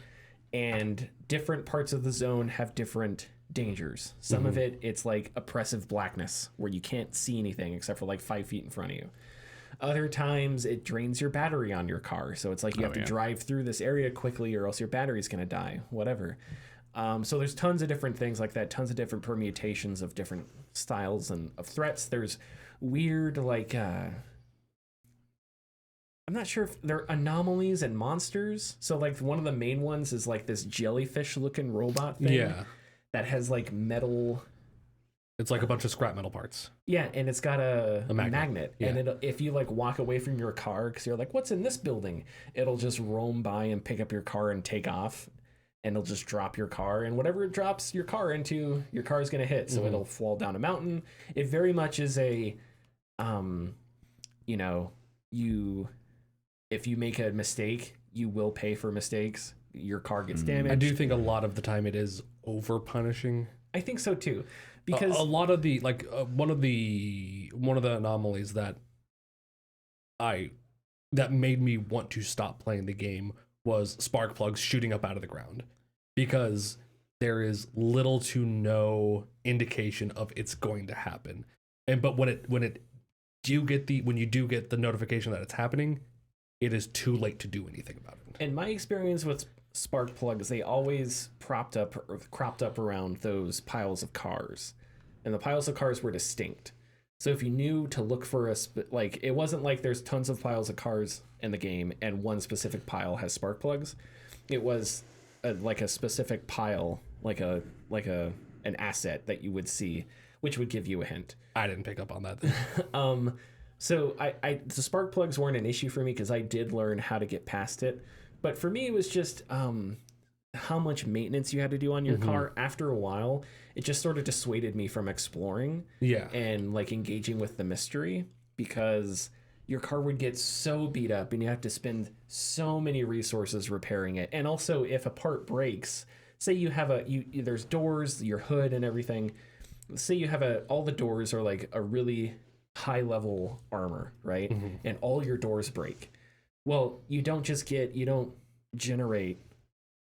and different parts of the zone have different dangers. Some of it's like oppressive blackness where you can't see anything except for like 5 feet in front of you. Other times it drains your battery on your car. So it's like you have to drive through this area quickly or else your battery's going to die, whatever. So there's tons of different things like that, tons of different permutations of different styles and of threats. There's weird, like, I'm not sure if they're anomalies and monsters. So like one of the main ones is like this jellyfish looking robot thing that has like metal. It's like a bunch of scrap metal parts. Yeah, and it's got a magnet. Yeah. And if you like walk away from your car because you're like, what's in this building? It'll just roam by and pick up your car and take off. And it'll just drop your car. And whatever it drops your car into, your car is going to hit. So it'll fall down a mountain. It very much is a, if you make a mistake, you will pay for mistakes. Your car gets damaged. I do think a lot of the time it is over punishing. I think so too. because a lot of the like one of the anomalies that made me want to stop playing the game was spark plugs shooting up out of the ground, because there is little to no indication of it's going to happen. But when you do get the notification that it's happening, it is too late to do anything about it. in my experience with spark plugs, they always cropped up around those piles of cars, and the piles of cars were distinct. So if you knew to look for it wasn't like there's tons of piles of cars in the game and one specific pile has spark plugs. It was like a specific pile, like an asset that you would see, which would give you a hint. I didn't pick up on that then. So the spark plugs weren't an issue for me because I did learn how to get past it. But for me, it was just how much maintenance you had to do on your car. After a while, it just sort of dissuaded me from exploring and like engaging with the mystery, because your car would get so beat up and you have to spend so many resources repairing it. And also, if a part breaks, say you have there's doors, your hood and everything. Say you have all the doors are like a really high level armor, right? And all your doors break. Well, you don't generate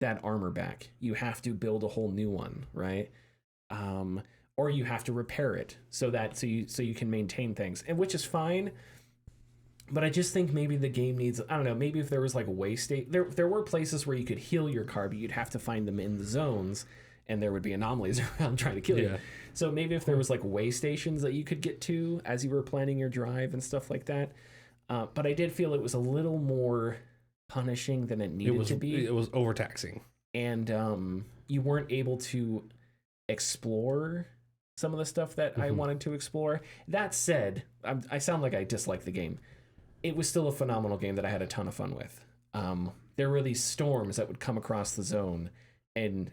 that armor back. You have to build a whole new one, right? Or you have to repair it so you can maintain things, and which is fine. But I just think maybe the game needs, I don't know, maybe if there was like way state, there were places where you could heal your car, but you'd have to find them in the zones, and there would be anomalies around trying to kill you. So maybe if there was like way stations that you could get to as you were planning your drive and stuff like that. But I did feel it was a little more punishing than it needed to be. It was overtaxing. And you weren't able to explore some of the stuff that I wanted to explore. That said, I sound like I dislike the game. It was still a phenomenal game that I had a ton of fun with. There were these storms that would come across the zone, and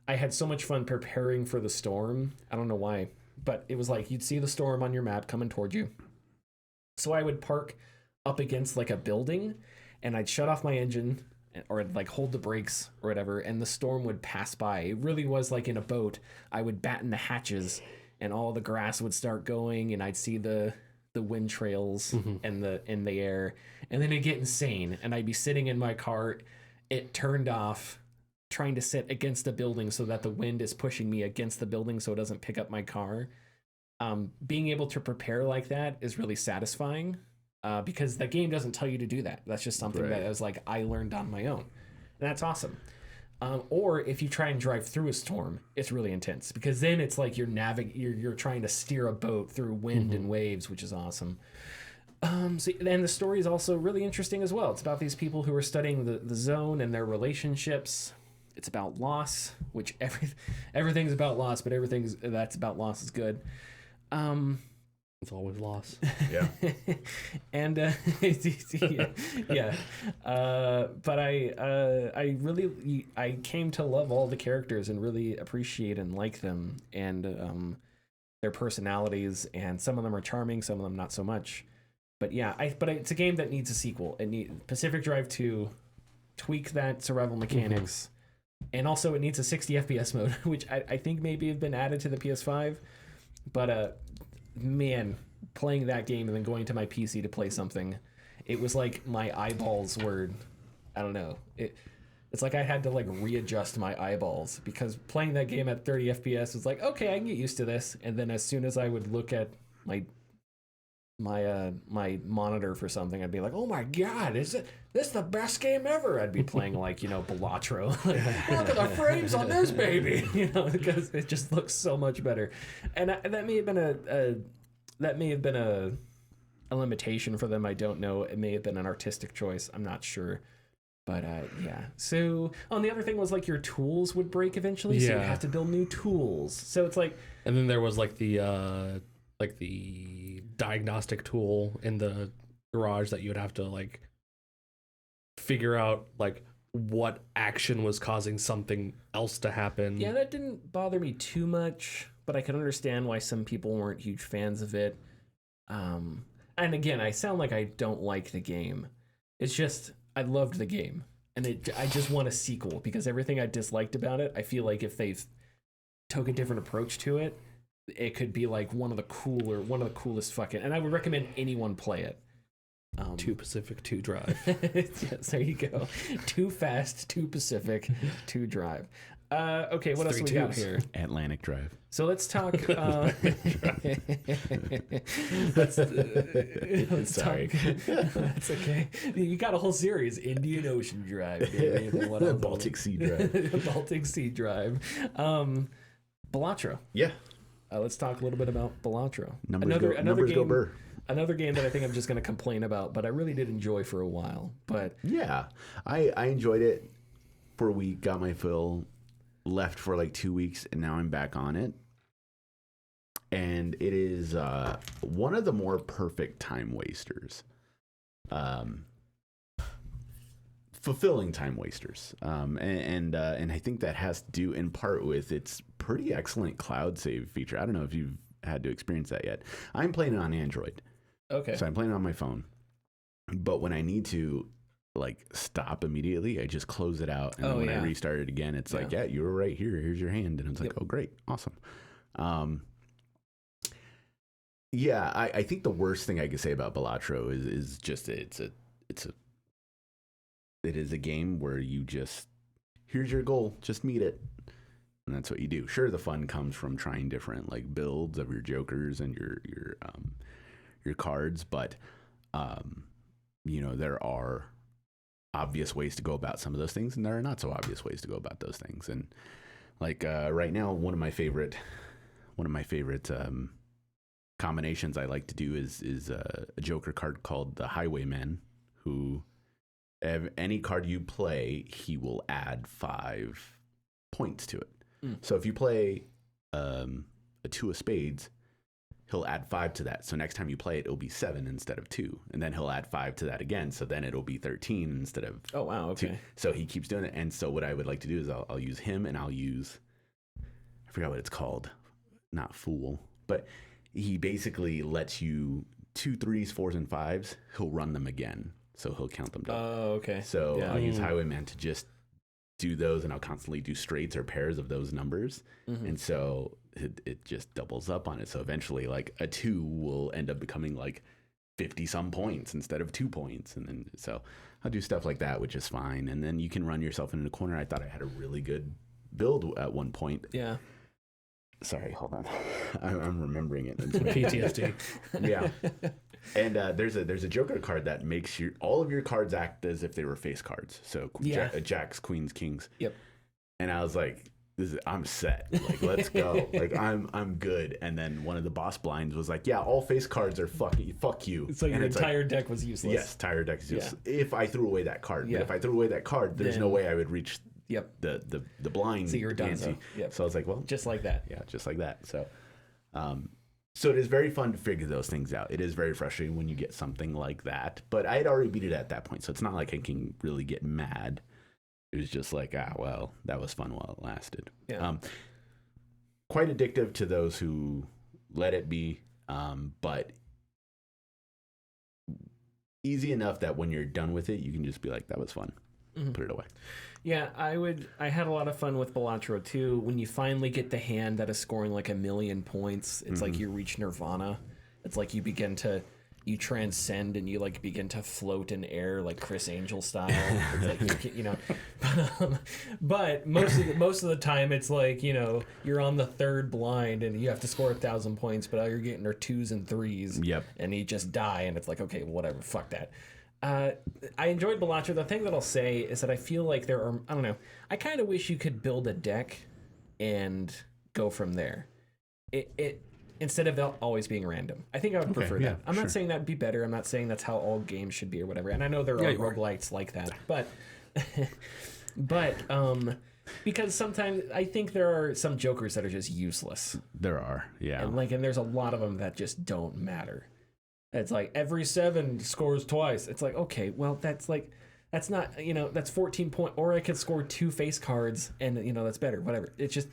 I had so much fun preparing for the storm. I don't know why, but it was like you'd see the storm on your map coming toward you. So I would park up against like a building, and I'd shut off my engine or I'd like hold the brakes or whatever, and the storm would pass by. It really was like in a boat. I would batten the hatches and all the grass would start going, and I'd see the wind trails in the air, and then it'd get insane, and I'd be sitting in my car, it turned off, trying to sit against the building so that the wind is pushing me against the building so it doesn't pick up my car. Being able to prepare like that is really satisfying, because the game doesn't tell you to do that. That's just something that was like I learned on my own, and that's awesome. Or if you try and drive through a storm, it's really intense, because then it's like you're trying to steer a boat through wind and waves, which is awesome. So then the story is also really interesting as well. It's about these people who are studying the zone and their relationships. It's about loss, which everything's about loss, but everything that's about loss is good. It's always loss. Yeah. And but I came to love all the characters and really appreciate and like them, and their personalities, and some of them are charming, some of them not so much. But yeah, it's a game that needs a sequel. It needs Pacific Drive 2, tweak that survival mechanics, and also it needs a 60 FPS mode, which I think maybe have been added to the PS5. But man, playing that game and then going to my PC to play something, it was like my eyeballs were, I don't know, it's like I had to like readjust my eyeballs, because playing that game at 30 FPS was like, okay, I can get used to this. And then as soon as I would look at my monitor for something, I'd be like, oh my god, is this the best game ever? I'd be playing like, Balatro. Look at the frames on this baby, because it just looks so much better. And that may have been a limitation for them. I don't know. It may have been an artistic choice. I'm not sure. But yeah. So the other thing was like your tools would break eventually, so you have to build new tools. So it's like, and then there was like the diagnostic tool in the garage that you would have to like figure out like what action was causing something else to happen. Yeah, that didn't bother me too much, but I can understand why some people weren't huge fans of it. And again, I sound like I don't like the game. It's just I loved the game, and I just want a sequel, because everything I disliked about it, I feel like if they've took a different approach to it, it could be like one of the coolest fucking. And I would recommend anyone play it. 2 Pacific, 2 Drive. Yes, there you go. 2 Fast, 2 Pacific, 2 Drive. Okay, what else we got here? Atlantic Drive. So let's talk. Sorry. That's okay. You got a whole series: Indian Ocean Drive, Baltic Sea Drive. Baltic Sea Drive. Balatro. Yeah. Let's talk a little bit about Balatro. Numbers game, go burr. Another game that I think I'm just going to complain about, but I really did enjoy for a while. But yeah, I enjoyed it for a week. Got my fill. Left for like 2 weeks, and now I'm back on it. And it is one of the more perfect time wasters. Fulfilling time wasters. And I think that has to do in part with its pretty excellent cloud save feature. I don't know if you've had to experience that yet. I'm playing it on Android. Okay. So I'm playing it on my phone. But when I need to like stop immediately, I just close it out, and then when I restart it again, it's like, yeah, you were right here, here's your hand, and it's like, oh great, awesome. Yeah, I think the worst thing I could say about Balatro is just it is a game where you just, here's your goal, just meet it, and that's what you do. Sure, the fun comes from trying different like builds of your jokers and your cards, but you know, there are obvious ways to go about some of those things, and there are not so obvious ways to go about those things. And like right now, one of my favorite combinations I like to do is a Joker card called the Highwayman, who any card you play, he will add 5 points to it. So if you play a 2 of spades, he'll add 5 to that. So next time you play it, it'll be 7 instead of 2. And then he'll add 5 to that again. So then it'll be 13 instead of oh wow, okay. 2. So he keeps doing it. And so what I would like to do is I'll use him, and I'll use, I forgot what it's called. Not Fool. But he basically lets you 2 3s, 4s, and 5s. He'll run them again. So he'll count them double. Oh, okay. So I'll use Highwayman to just do those, and I'll constantly do straights or pairs of those numbers. And so it just doubles up on it. So eventually like a 2 will end up becoming like 50 some points instead of 2 points. And then so I'll do stuff like that, which is fine. And then you can run yourself into a corner. I thought I had a really good build at one point. Yeah. Sorry, hold on. I'm remembering it. PTSD. Yeah. And there's a Joker card that makes all of your cards act as if they were face cards. So jacks, queens, kings. Yep. And I was like, I'm set. Like, let's go. Like, I'm good. And then one of the boss blinds was like, yeah, all face cards are fuck you. It's like your entire deck was useless. Yes, entire deck is useless. If I threw away that card. But if I threw away that card, there's no way I would reach the blind. So you're done. So I was like, well, just like that. Yeah, just like that. So so it is very fun to figure those things out. It is very frustrating when you get something like that. But I had already beat it at that point, so it's not like I can really get mad. It was just like, well, that was fun while it lasted. Yeah. Quite addictive to those who let it be, but easy enough that when you're done with it, you can just be like, that was fun. Put it away. Yeah, I had a lot of fun with Balatro too. When you finally get the hand that is scoring like 1,000,000 points, it's like you reach nirvana. It's like you transcend and you like begin to float in air like Chris Angel style. It's like, you know, but most of the time it's like, you know, you're on the 3rd blind and you have to score 1,000 points, but all you're getting are 2s and 3s. Yep. And you just die, and it's like, okay, whatever, fuck that. I enjoyed Balatro. The thing that I'll say is that I feel like there are, I don't know, I kind of wish you could build a deck and go from there. It instead of always being random. I think I would prefer that. I'm not saying that'd be better. I'm not saying that's how all games should be or whatever. And I know there are roguelites like that, but because sometimes I think there are some jokers that are just useless. There are, yeah. And there's a lot of them that just don't matter. It's like every 7 scores twice. It's like, okay, well, that's not, you know, that's 14 point, or I could score 2 face cards and, you know, that's better, whatever. It's just,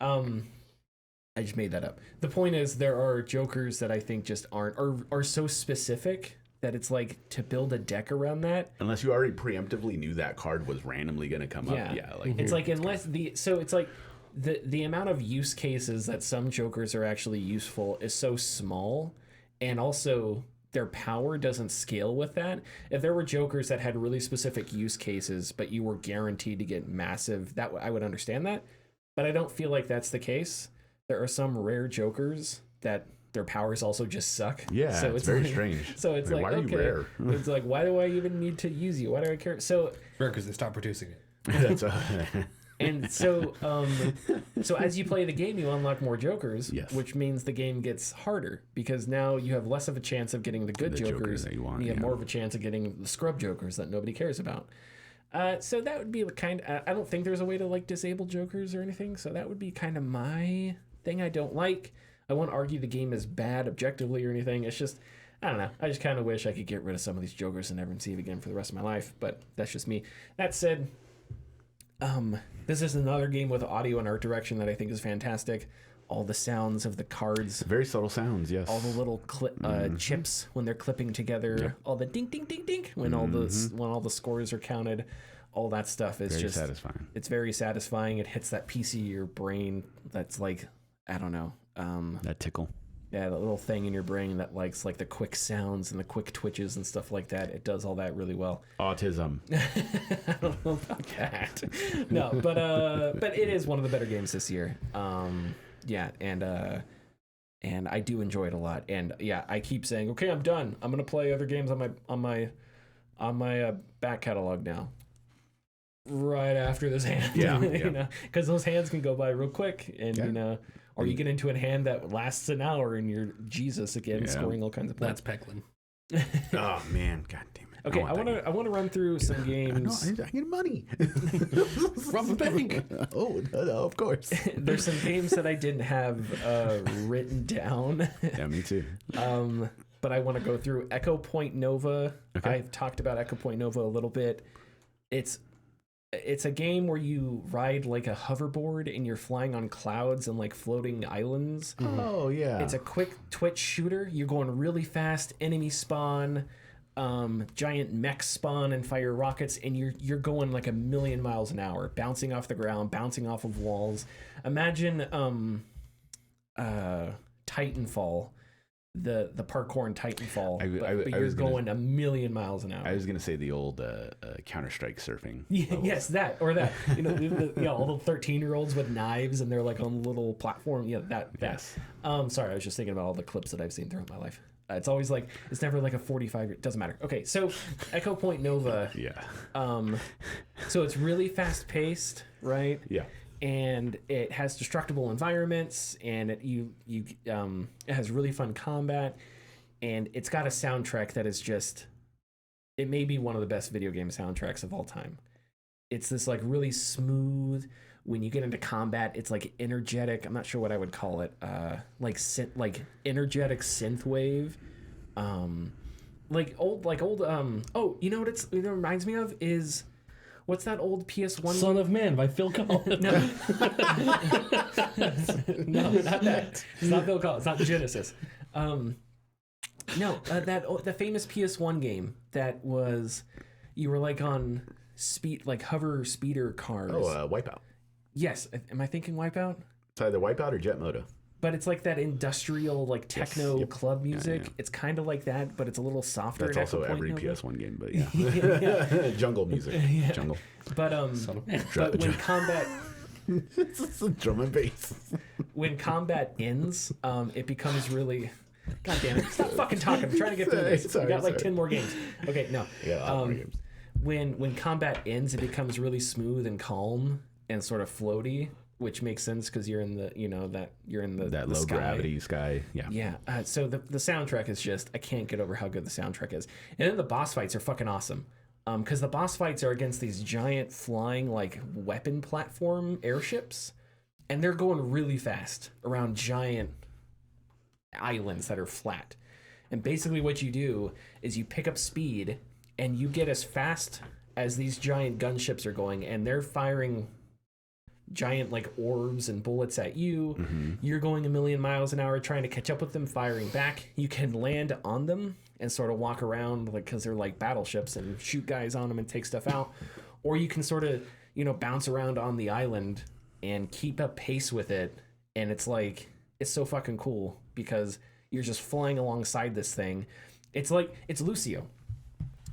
I just made that up. The point is there are jokers that I think just are so specific that it's like to build a deck around that. Unless you already preemptively knew that card was randomly going to come up. Yeah. Like it's like, unless so it's like the amount of use cases that some Jokers are actually useful is so small, and also their power doesn't scale with that. If there were Jokers that had really specific use cases, but you were guaranteed to get massive, that I would understand that. But I don't feel like that's the case. There are some rare Jokers that their powers also just suck. Yeah, so it's very like, strange. So it's like, why are you rare? It's like, why do I even need to use you? Why do I care? So Rare because they stopped producing it. That's and so as you play the game, you unlock more Jokers, yes. which means the game gets harder because now you have less of a chance of getting the good Jokers. That you want, and you have more of a chance of getting the scrub Jokers that nobody cares about. So that would be I don't think there's a way to like disable Jokers or anything. So that would be kind of my thing I don't like. I won't argue the game is bad objectively or anything. It's just, I don't know. I just kind of wish I could get rid of some of these Jokers and never see it again for the rest of my life. But that's just me. That said, this is another game with audio and art direction that I think is fantastic. All the sounds of the cards. Very subtle sounds, yes. All the little chips when they're clipping together. Yeah. All the ding, ding, ding, ding when all the scores are counted. All that stuff is very satisfying. It's very satisfying. It hits that piece of your brain that's like, I don't know. That tickle. Yeah, that little thing in your brain that likes like the quick sounds and the quick twitches and stuff like that. It does all that really well. Autism. I don't know about that. No, but it is one of the better games this year. Yeah, and I do enjoy it a lot. And yeah, I keep saying, okay, I'm done. I'm gonna play other games on my back catalog now. Right after this hand, yeah. You know, because those hands can go by real quick, and you know. Or you get into a hand that lasts an hour and you're Jesus again, scoring all kinds of points. That's Pecklin. Oh man, god damn it! Okay, I want to run through some games. I need money. Rob a bank. Oh, no, of course. There's some games that I didn't have written down. Yeah, me too. But I want to go through Echo Point Nova. Okay. I've talked about Echo Point Nova a little bit. It's a game where you ride like a hoverboard and you're flying on clouds and like floating islands. Oh yeah. It's a quick twitch shooter. You're going really fast. Enemy spawn, giant mech spawn and fire rockets, and you're going like 1,000,000 miles an hour, bouncing off the ground, bouncing off of walls. Imagine Titanfall. The parkour in Titanfall, but you're going 1,000,000 miles an hour. I was gonna say the old Counter-Strike surfing. Yeah, yes, that. You know, all the 13-year-olds with knives and they're like on a little platform. Yeah, that. Yes. Sorry, I was just thinking about all the clips that I've seen throughout my life. It's always like it's never like a 45. It doesn't matter. Okay, so Echo Point Nova. Yeah. So it's really fast paced, right? Yeah. And it has destructible environments, and it has really fun combat, and it's got a soundtrack that is just, it may be one of the best video game soundtracks of all time. It's this like really smooth. When you get into combat, it's like energetic. I'm not sure what I would call it. Like energetic synthwave. Like old. Oh, you know what it reminds me of is. What's that old PS1? Son of Man by Phil Collins. No. No, not that. It's not Phil Collins. It's not Genesis. No, the famous PS1 game that was, you were like on hover speeder cars. Oh, Wipeout. Yes. Am I thinking Wipeout? It's either Wipeout or Jet Moto. But it's like that industrial, like techno club music. Yeah. It's kind of like that, but it's a little softer. That's also every PS1 game, but yeah. Jungle music. Yeah. Jungle. But when combat... It's drum and bass. When combat ends, it becomes really... God damn it. Stop fucking talking. I'm trying to get through this. We got like 10 more games. Okay, no. Yeah, more games. When combat ends, it becomes really smooth and calm and sort of floaty. Which makes sense because you're in the, you're in the low sky. Gravity sky. Yeah. Yeah. So the soundtrack is just, I can't get over how good the soundtrack is. And then the boss fights are fucking awesome. Because the boss fights are against these giant flying like weapon platform airships, and they're going really fast around giant islands that are flat. And basically what you do is you pick up speed and you get as fast as these giant gunships are going, and they're firing giant like orbs and bullets at you. Mm-hmm. You're going 1,000,000 miles an hour trying to catch up with them, firing back. You can land on them and sort of walk around like because they're like battleships and shoot guys on them and take stuff out, or you can sort of bounce around on the island and keep up pace with it. And it's like, it's so fucking cool because you're just flying alongside this thing. It's like, it's Lucio.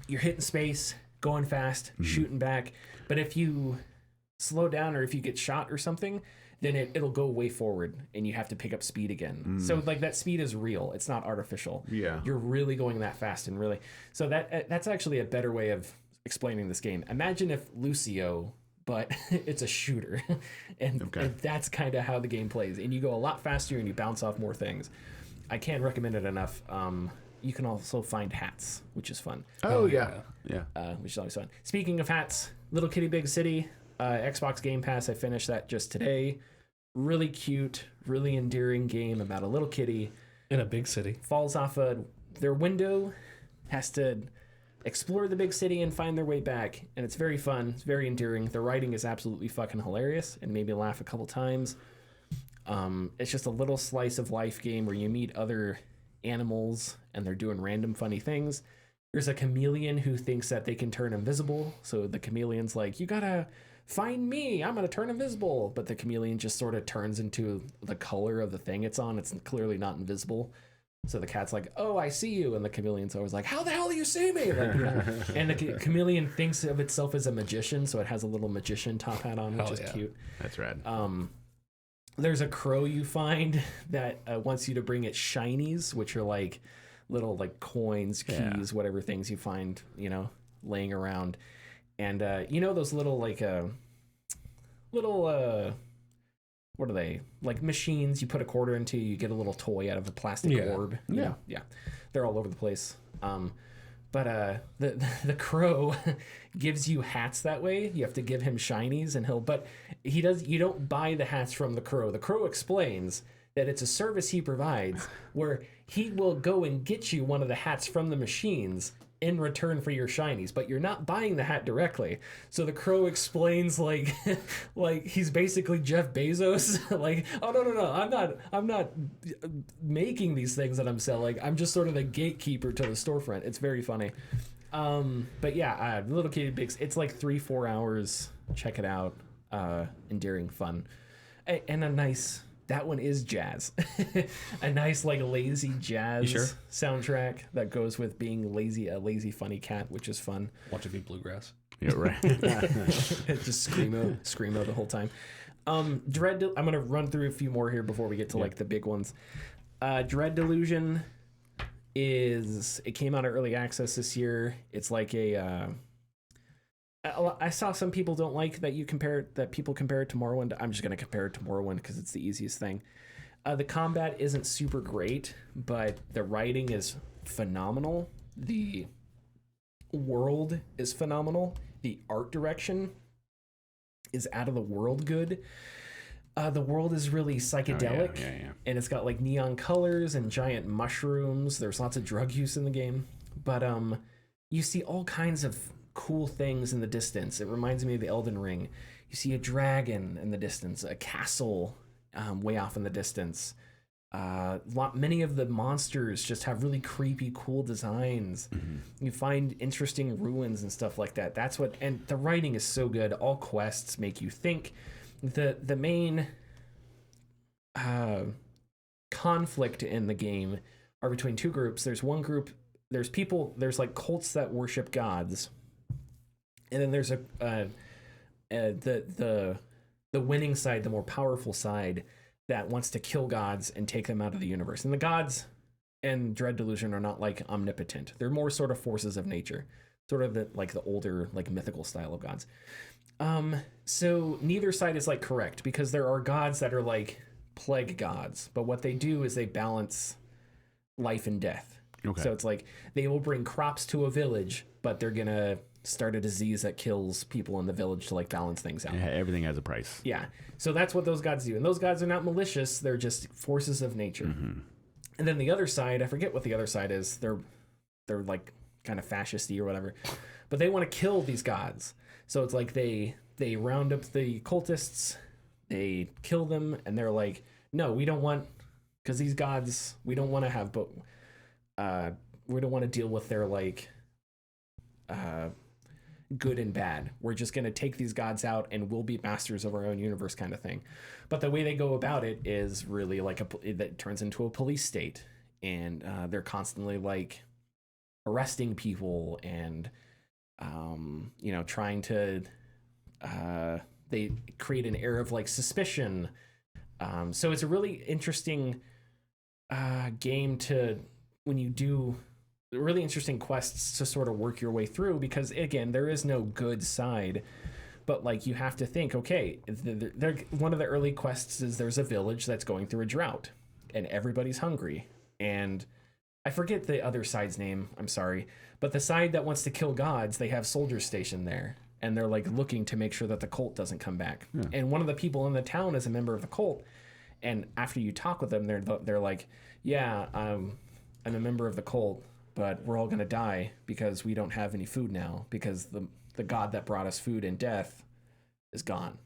You're hitting space, going fast, shooting back. But if you slow down or if you get shot or something, then it'll go way forward and you have to pick up speed again. So like that speed is real. It's not artificial. Yeah. You're really going that fast and really. So that's actually a better way of explaining this game. Imagine if Lucio, but it's a shooter. and that's kind of how the game plays. And you go a lot faster and you bounce off more things. I can't recommend it enough. You can also find hats, which is fun. Oh, yeah. Which is always fun. Speaking of hats, Little Kitty Big City, Xbox Game Pass. I finished that just today. Really cute, really endearing game about a little kitty in a big city. Falls off their window, has to explore the big city and find their way back. And it's very fun. It's very endearing. The writing is absolutely fucking hilarious and made me laugh a couple times. It's just a little slice of life game where you meet other animals and they're doing random funny things. There's a chameleon who thinks that they can turn invisible. So the chameleon's like, you gotta find me, I'm gonna turn invisible. But the chameleon just sort of turns into the color of the thing it's on. It's clearly not invisible. So the cat's like, oh, I see you. And the chameleon's always like, how the hell do you see me? Like, and the chameleon thinks of itself as a magician. So it has a little magician top hat on, which is cute. That's rad. There's a crow you find that wants you to bring it shinies, which are like little like coins, keys, whatever things you find, laying around. And those little like what are they? Like machines you put a quarter into, you get a little toy out of a plastic orb. Yeah. They're all over the place. But the crow gives you hats that way. You have to give him shinies and you don't buy the hats from the crow. The crow explains that it's a service he provides where he will go and get you one of the hats from the machines in return for your shinies, but you're not buying the hat directly. So the crow explains like he's basically Jeff Bezos. Like, oh no, I'm not making these things that I'm selling. I'm just sort of the gatekeeper to the storefront. It's very funny. But yeah, Little Kitty Big. It's like 3-4 hours. Check it out. Endearing, fun, and a nice. That one is jazz. A nice like lazy jazz soundtrack that goes with being a lazy funny cat, which is fun. Want to be bluegrass? Yeah, right. Just screamo the whole time. I'm gonna run through a few more here before we get to like the big ones. Dread Delusion it came out of early access this year. It's like I saw some people don't like that people compare it to Morrowind. I'm just going to compare it to Morrowind because it's the easiest thing. The combat isn't super great, but the writing is phenomenal. The world is phenomenal. The art direction is out of the world good. The world is really psychedelic, and it's got like neon colors and giant mushrooms. There's lots of drug use in the game, but you see all kinds of cool things in the distance. It reminds me of the Elden Ring. You see a dragon in the distance, a castle way off in the distance. Many of the monsters just have really creepy, cool designs. You find interesting ruins and stuff like that. And the writing is so good. All quests make you think. The main conflict in the game are between two groups. There's one group, there's like cults that worship gods. And then there's the winning side, the more powerful side that wants to kill gods and take them out of the universe. And the gods in Dread Delusion are not like omnipotent. They're more sort of forces of nature, sort of the older like mythical style of gods. So neither side is like correct because there are gods that are like plague gods, but what they do is they balance life and death. Okay. So it's like they will bring crops to a village, but they're gonna start a disease that kills people in the village to like balance things out. Yeah, everything has a price. Yeah. So that's what those gods do. And those gods are not malicious. They're just forces of nature. And then the other side, I forget what the other side is. They're like kind of fascisty or whatever, but they want to kill these gods. So it's like they round up the cultists, they kill them, and they're like, no, we don't want, because these gods, we don't want to have, we don't want to deal with their like, good and bad. We're just going to take these gods out and we'll be masters of our own universe kind of thing. But the way they go about it is really like that turns into a police state, and they're constantly like arresting people and trying to they create an air of like suspicion. So it's a really interesting game to when you do really interesting quests to sort of work your way through, because again, there is no good side, but like you have to think, okay, one of the early quests is there's a village that's going through a drought and everybody's hungry, and I forget the other side's name, I'm sorry, but the side that wants to kill gods, they have soldiers stationed there, and they're like looking to make sure that the cult doesn't come back. And one of the people in the town is a member of the cult, and after you talk with them, they're like, yeah, I'm a member of the cult, but we're all going to die because we don't have any food now, because the god that brought us food and death is gone.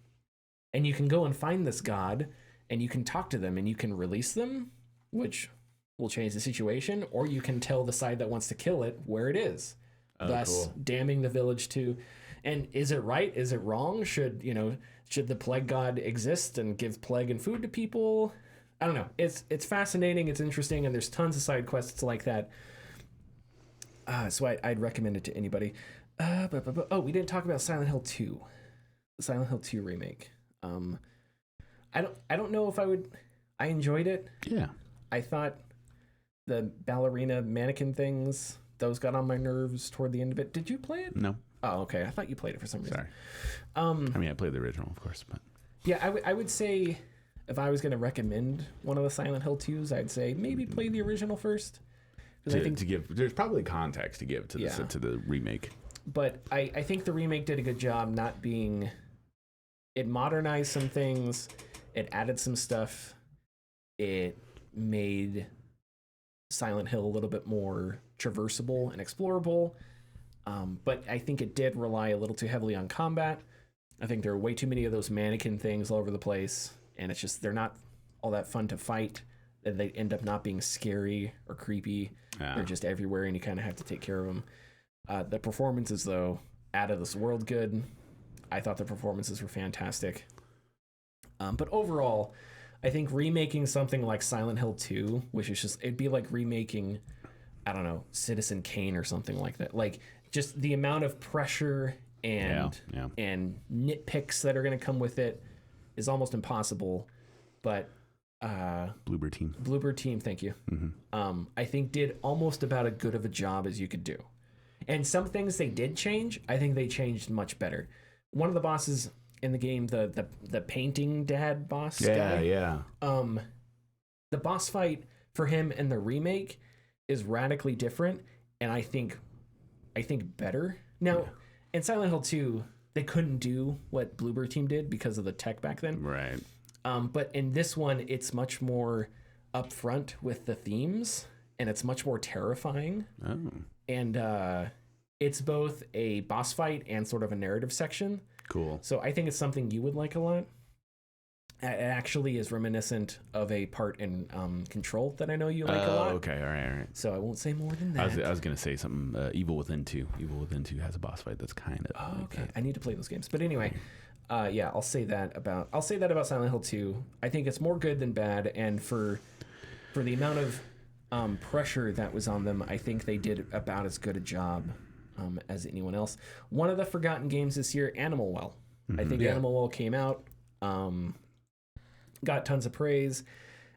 And you can go and find this god, and you can talk to them, and you can release them, which will change the situation, or you can tell the side that wants to kill it where it is, thus damning the village to... And is it right? Is it wrong? Should the plague god exist and give plague and food to people? I don't know. It's fascinating, it's interesting, and there's tons of side quests like that. So I'd recommend it to anybody. We didn't talk about Silent Hill 2. The Silent Hill 2 remake. I don't know if I would... I enjoyed it. Yeah. I thought the ballerina mannequin things, those got on my nerves toward the end of it. Did you play it? No. Oh, okay. I thought you played it for some reason. Sorry. I played the original, of course, but... Yeah, I would say if I was going to recommend one of the Silent Hill 2s, I'd say maybe play the original first. I think to give, there's probably context to give to to the remake. But I think the remake did a good job not being... It modernized some things. It added some stuff. It made Silent Hill a little bit more traversable and explorable. But I think it did rely a little too heavily on combat. I think there are way too many of those mannequin things all over the place, and it's just, they're not all that fun to fight. They end up not being scary or creepy. They're just everywhere, and you kind of have to take care of them. The performances, though, out of this world good. I thought the performances were fantastic. But overall, I think remaking something like Silent Hill 2, which is just, it'd be like remaking, I don't know, Citizen Kane or something like that. Like, just the amount of pressure and nitpicks that are going to come with it is almost impossible. But Bloober Team, thank you. Mm-hmm. I think did almost about as good of a job as you could do. And some things they did change, I think they changed much better. One of the bosses in the game, the painting dad boss guy, the boss fight for him in the remake is radically different, and I think better. Now, in Silent Hill 2, they couldn't do what Bloober Team did because of the tech back then. Right. But in this one, it's much more upfront with the themes, and it's much more terrifying. Oh. And it's both a boss fight and sort of a narrative section. Cool. So I think it's something you would like a lot. It actually is reminiscent of a part in Control that I know you like a lot. Okay, all right. So I won't say more than that. I was going to say something. Evil Within 2. Evil Within 2 has a boss fight that's kind of like okay. that. I need to play those games. But anyway, I'll say that about Silent Hill 2. I think it's more good than bad, and for the amount of pressure that was on them, I think they did about as good a job as anyone else. One of the forgotten games this year, Animal Well. Mm-hmm. I think Animal Well came out, got tons of praise,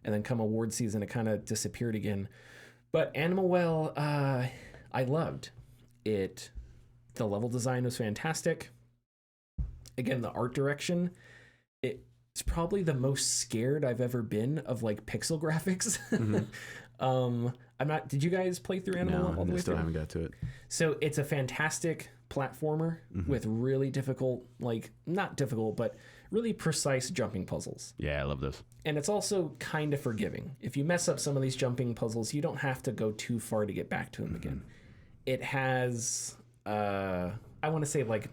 and then come award season, it kind of disappeared again. But Animal Well, I loved it. The level design was fantastic. Again, the art direction, it's probably the most scared I've ever been of like pixel graphics. Mm-hmm. Did you guys play through Animal Well all the way through? No, I still haven't got to it. So it's a fantastic platformer with really difficult, like not difficult, but really precise jumping puzzles. Yeah, I love those. And it's also kind of forgiving. If you mess up some of these jumping puzzles, you don't have to go too far to get back to them again. It has, I want to say like,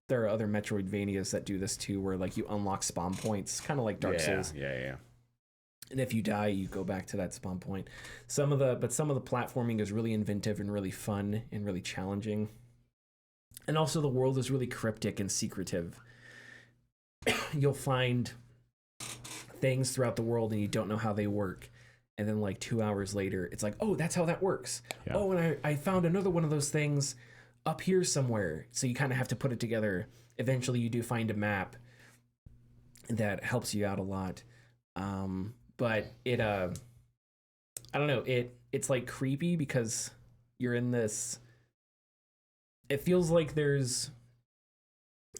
there are other Metroidvanias that do this too, where like you unlock spawn points, kind of like Dark Souls. Yeah. And if you die, you go back to that spawn point. Some of the platforming is really inventive and really fun and really challenging. And also the world is really cryptic and secretive. You'll find things throughout the world and you don't know how they work. And then like 2 hours later, it's like, oh, that's how that works. Yeah. Oh, and I found another one of those things up here somewhere. So you kind of have to put it together. Eventually you do find a map that helps you out a lot. But it, I don't know, it's like creepy because you're in this, it feels like there's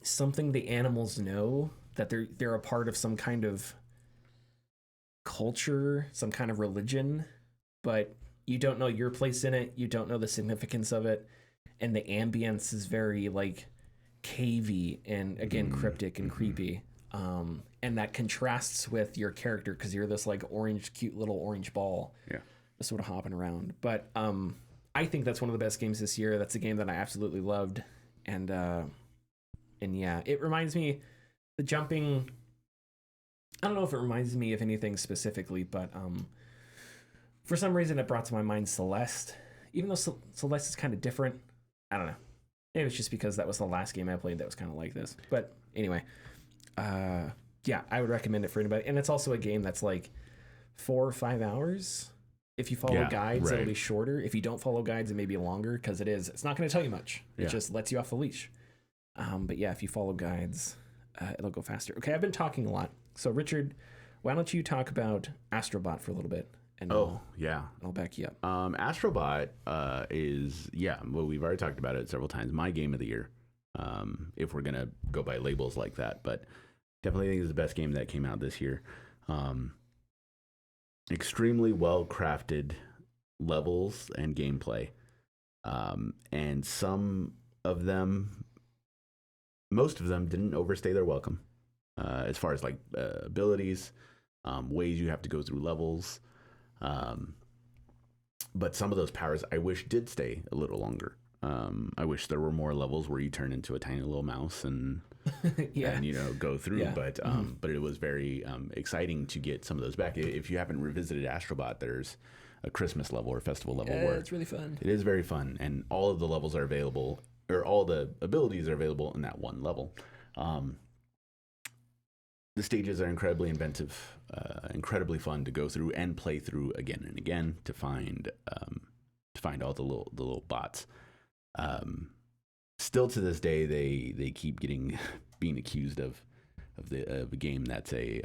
something the animals know, that they're a part of some kind of culture, some kind of religion, but you don't know your place in it, you don't know the significance of it, and the ambience is very like cavey and again cryptic and creepy, and that contrasts with your character because you're this like cute little orange ball, just sort of hopping around. But I think that's one of the best games this year. That's a game that I absolutely loved, and yeah, it reminds me, the jumping, I don't know if it reminds me of anything specifically, but for some reason it brought to my mind Celeste, even though Celeste is kind of different. I don't know. Maybe it's just because that was the last game I played that was kind of like this. But anyway, yeah, I would recommend it for anybody. And it's also a game that's like 4 or 5 hours. If you follow guides, it'll be shorter. If you don't follow guides, it may be longer because it's not going to tell you much. It just lets you off the leash. But yeah, if you follow guides, it'll go faster. Okay, I've been talking a lot. So Richard, why don't you talk about Astro Bot for a little bit? And I'll back you up. Astro Bot is, well, we've already talked about it several times. My game of the year, if we're going to go by labels like that. But definitely think it's the best game that came out this year. Extremely well-crafted levels and gameplay. And most of them didn't overstay their welcome. As far as like abilities, ways you have to go through levels. But some of those powers I wish did stay a little longer. I wish there were more levels where you turn into a tiny little mouse and and go through. But but it was very exciting to get some of those back. If you haven't revisited Astro Bot, there's a Christmas level or festival level where it's really fun. It is very fun, and all of the levels are available, or all the abilities are available in that one level. The stages are incredibly inventive, incredibly fun to go through and play through again and again to find all the little bots. Still to this day, they keep being accused of a game that's a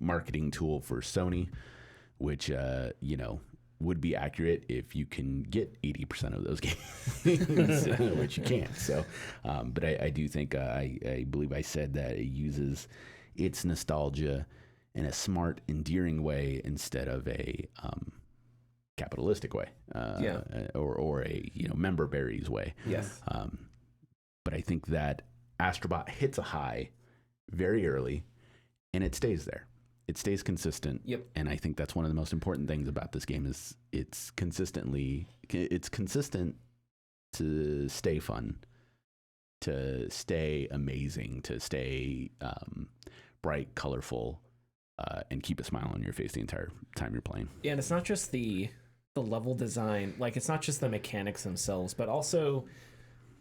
marketing tool for Sony, which would be accurate if you can get 80% of those games, which you can't. So, but I do think I believe I said that it uses its nostalgia in a smart, endearing way instead of a capitalistic way, or a member berries way. Yes. But I think that Astro Bot hits a high very early, and it stays there. It stays consistent. Yep. And I think that's one of the most important things about this game is it's consistent to stay fun, to stay amazing, to stay bright, colorful, and keep a smile on your face the entire time you're playing. Yeah, and it's not just the level design, like it's not just the mechanics themselves, but also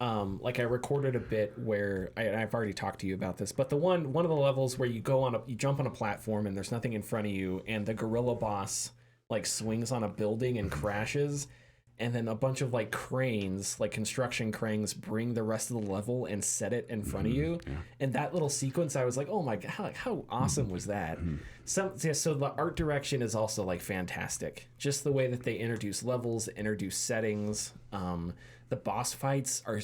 like I recorded a bit where I've already talked to you about this, but one of the levels where you jump on a platform and there's nothing in front of you, and the gorilla boss like swings on a building and crashes, and then a bunch of like cranes, like construction cranes, bring the rest of the level and set it in front of you. Yeah. And that little sequence, I was like, oh my god, how awesome was that? So the art direction is also like fantastic. Just the way that they introduce levels, introduce settings. The boss fights are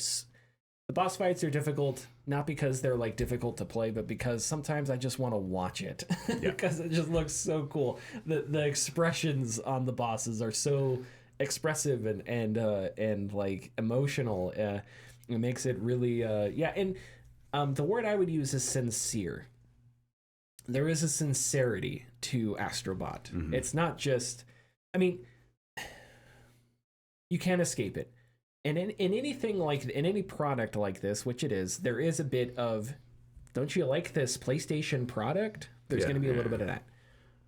difficult, not because they're like difficult to play, but because sometimes I just want to watch it because it just looks so cool. The expressions on the bosses are so expressive and like emotional. It makes it really and the word I would use is sincere. There is a sincerity to Astro Bot. It's not just, I mean, you can't escape it. And in anything like, in any product like this, which it is, there is a bit of, don't you like this PlayStation product? There's going to be a little bit of that.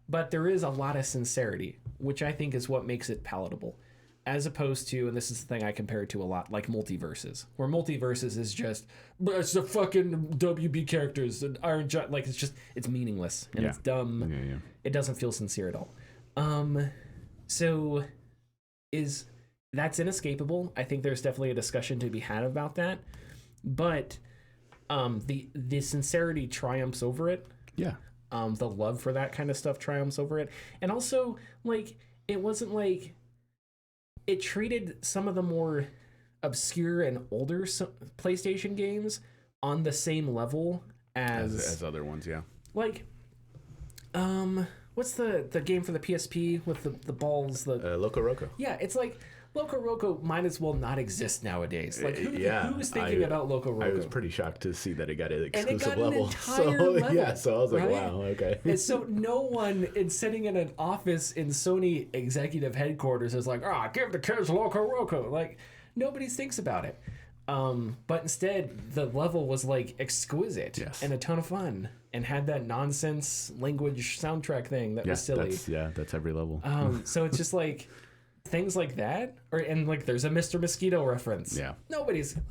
But there is a lot of sincerity, which I think is what makes it palatable. as opposed to, and this is the thing I compare it to a lot, like multiverses, where multiverses is just, it's the fucking WB characters and Iron Giant, like it's meaningless and it's dumb. Yeah. It doesn't feel sincere at all. So that's inescapable. I think there's definitely a discussion to be had about that, but the sincerity triumphs over it. Yeah. The love for that kind of stuff triumphs over it, and also like it wasn't like it treated some of the more obscure and older PlayStation games on the same level as other ones. Yeah. Like, what's the game for the PSP with the balls? Loco Roco. Yeah, it's like Loco Roco might as well not exist nowadays. Like, who was thinking about Loco Roco? I was pretty shocked to see that it got an exclusive and it got level. An entire level. Yeah, so I was like, right? wow, okay. And so no one sitting in an office in Sony executive headquarters is like, give the kids Loco Roco. Like, nobody thinks about it. But instead, the level was like exquisite and a ton of fun, and had that nonsense language soundtrack thing that was silly. That's every level. So it's just like things like that, and like there's a Mr. Mosquito reference. Yeah.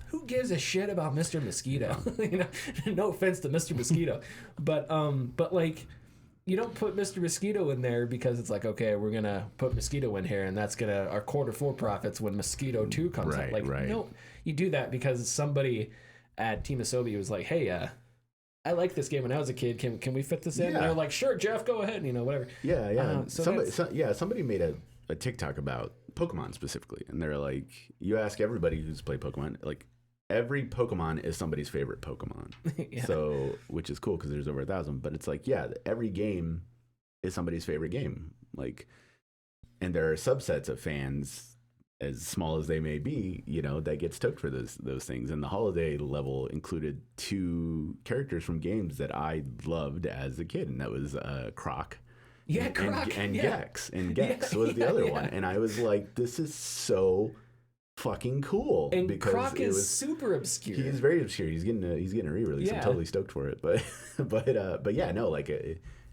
Who gives a shit about Mr. Mosquito? You know, no offense to Mr. Mosquito, but like, you don't put Mr. Mosquito in there because it's like, okay, we're gonna put Mosquito in here, and that's gonna our quarter-4 profits when Mosquito 2 comes out. Like, no, you do that because somebody at Team Asobi was like, hey, I like this game when I was a kid. Can we fit this in? And they're like, sure, Jeff, go ahead. You know, whatever. Yeah. Somebody made a TikTok about Pokemon specifically, and they're like, you ask everybody who's played Pokemon, like every Pokemon is somebody's favorite Pokemon. So, which is cool because there's over 1,000, but it's like, every game is somebody's favorite game. Like, and there are subsets of fans, as small as they may be, you know, that get stoked for those things. And the holiday level included 2 characters from games that I loved as a kid, and that was Croc. Yeah, Croc. And Gex. And Gex was the other one. And I was like, this is so fucking cool. And because Croc is super obscure. He is very obscure. He's getting a re-release. I'm totally stoked for it. But yeah, no, like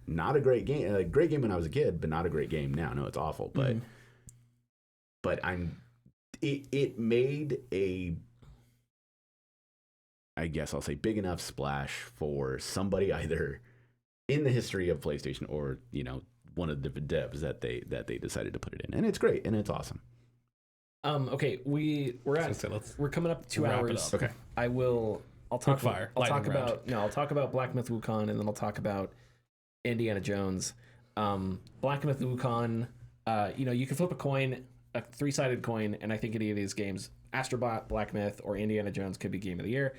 not a great game. A great game when I was a kid, but not a great game now. No, it's awful. But it made a, I guess I'll say, big enough splash for somebody either in the history of PlayStation or, you know, one of the devs that they decided to put it in. And it's great and it's awesome. Okay, we're coming up to 2 hours. Okay. I'll talk I'll talk about Black Myth Wukong, and then I'll talk about Indiana Jones. Black Myth Wukong, you know, you can flip a coin, a 3-sided coin, and I think any of these games, Astro Bot, Black Myth, or Indiana Jones could be Game of the Year.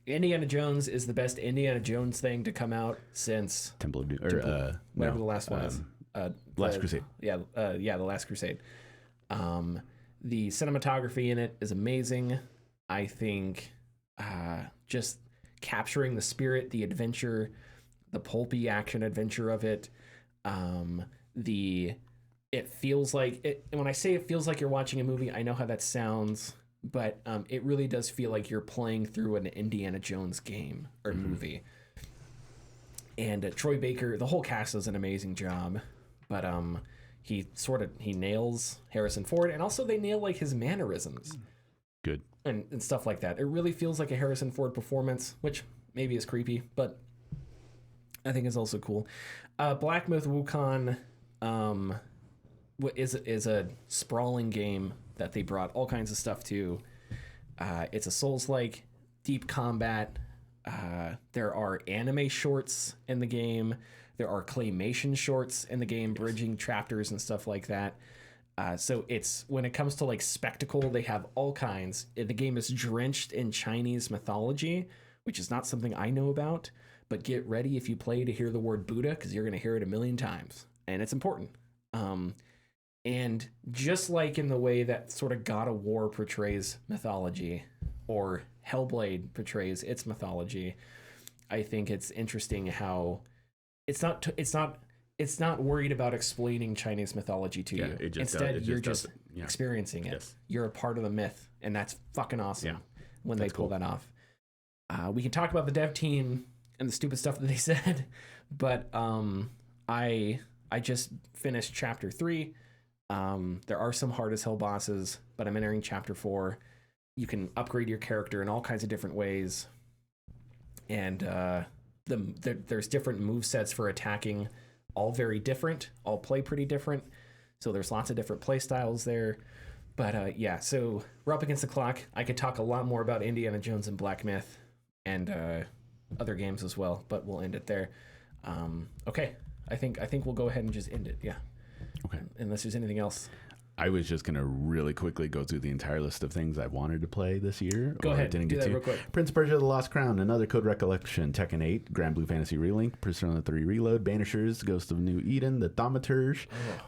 Indiana Jones is the best Indiana Jones thing to come out since Temple of Doom, whatever the last one is. Last Crusade. The Last Crusade. The cinematography in it is amazing. I think just capturing the spirit, the adventure, the pulpy action adventure of it. It feels like it. When I say it feels like you're watching a movie, I know how that sounds. But it really does feel like you're playing through an Indiana Jones game or movie. And Troy Baker, the whole cast does an amazing job. But he nails Harrison Ford, and also they nail like his mannerisms. Good. And stuff like that. It really feels like a Harrison Ford performance, which maybe is creepy, but I think is also cool. Black Myth Wukong is a sprawling game that they brought all kinds of stuff to. It's a Souls-like, deep combat. There are anime shorts in the game. There are claymation shorts in the game, bridging chapters and stuff like that. So it's, when it comes to like spectacle, they have all kinds. The game is drenched in Chinese mythology, which is not something I know about, but get ready if you play to hear the word Buddha, because you're going to hear it a million times, and it's important. And just like in the way that sort of God of War portrays mythology, or Hellblade portrays its mythology, I think it's interesting how it's not worried about explaining Chinese mythology to you. Instead, you're just experiencing it. Yes. You're a part of the myth, and that's fucking awesome when they pull that off. We can talk about the dev team and the stupid stuff that they said, but I just finished chapter 3. There are some hard as hell bosses, but I'm entering chapter 4. You can upgrade your character in all kinds of different ways. And there's different move sets for attacking, all very different, all play pretty different. So there's lots of different play styles there. But yeah, so we're up against the clock. I could talk a lot more about Indiana Jones and Black Myth and other games as well, but we'll end it there. Okay, I think we'll go ahead and just end it. Yeah. Okay. Unless there's anything else. I was just going to really quickly go through the entire list of things I wanted to play this year. Go ahead. Didn't do get that to. real quick. Prince of Persia: The Lost Crown, Another Code Recollection, Tekken 8, Grand Blue Fantasy Relink, Persona 3 Reload, Banishers, Ghost of New Eden, The Thaumaturge,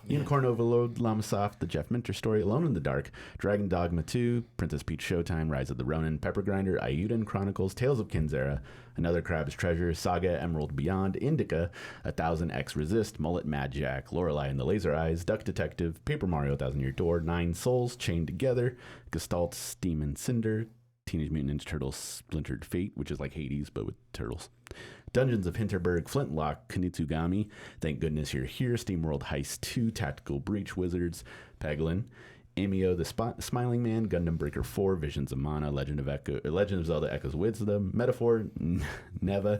Unicorn Overload, Lamasoft, The Jeff Minter Story, Alone in the Dark, Dragon Dogma 2, Princess Peach Showtime, Rise of the Ronin, Pepper Grinder, Ayuden Chronicles, Tales of Kinzera, Another Crab's Treasure, Saga Emerald Beyond, Indica, 1000X Resist, Mullet Mad Jack, Lorelei and the Laser Eyes, Duck Detective, Paper Mario 1000 Year Door, 9 Souls Chained Together, Gestalt Steam and Cinder, Teenage Mutant Ninja Turtles Splintered Fate, which is like Hades but with turtles, Dungeons of Hinterberg, Flintlock, Kunitsugami, Thank Goodness You're Here, SteamWorld Heist 2, Tactical Breach Wizards, Peglin, Amio, the Smiling Man, Gundam Breaker 4, Visions of Mana, Legend of Zelda Echoes of Wisdom, Metaphor, Neva,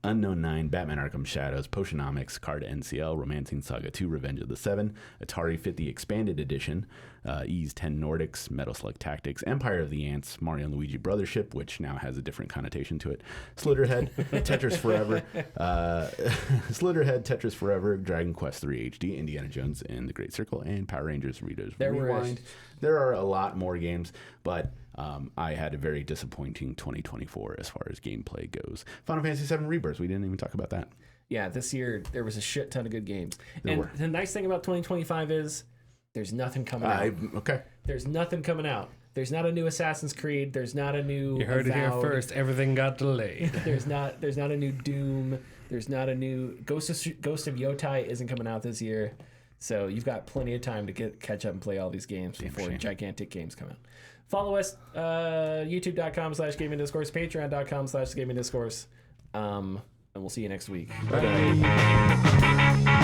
Unknown 9, Batman Arkham Shadows, Potionomics, Card NCL, Romancing Saga 2, Revenge of the Seven, Atari 50 Expanded Edition, Ease 10 Nordics, Metal Slug Tactics, Empire of the Ants, Mario and Luigi Brothership, which now has a different connotation to it, Slitterhead, Tetris Forever, Tetris Forever, Dragon Quest 3 HD, Indiana Jones and the Great Circle, and Power Rangers Reader's Rewind. There are a lot more games, but I had a very disappointing 2024 as far as gameplay goes. Final Fantasy VII Rebirth, we didn't even talk about that. Yeah, this year there was a shit ton of good games. There were. The nice thing about 2025 is there's nothing coming out. Okay. There's nothing coming out. There's not a new Assassin's Creed. There's not a new You heard Avowed. it here first. Everything got delayed. There's not a new Doom. There's not a new Ghost of Yotai isn't coming out this year. So you've got plenty of time to catch up and play all these games before gigantic games come out. Follow us, youtube.com/gaming discourse, patreon.com/gaming discourse. And we'll see you next week. Bye.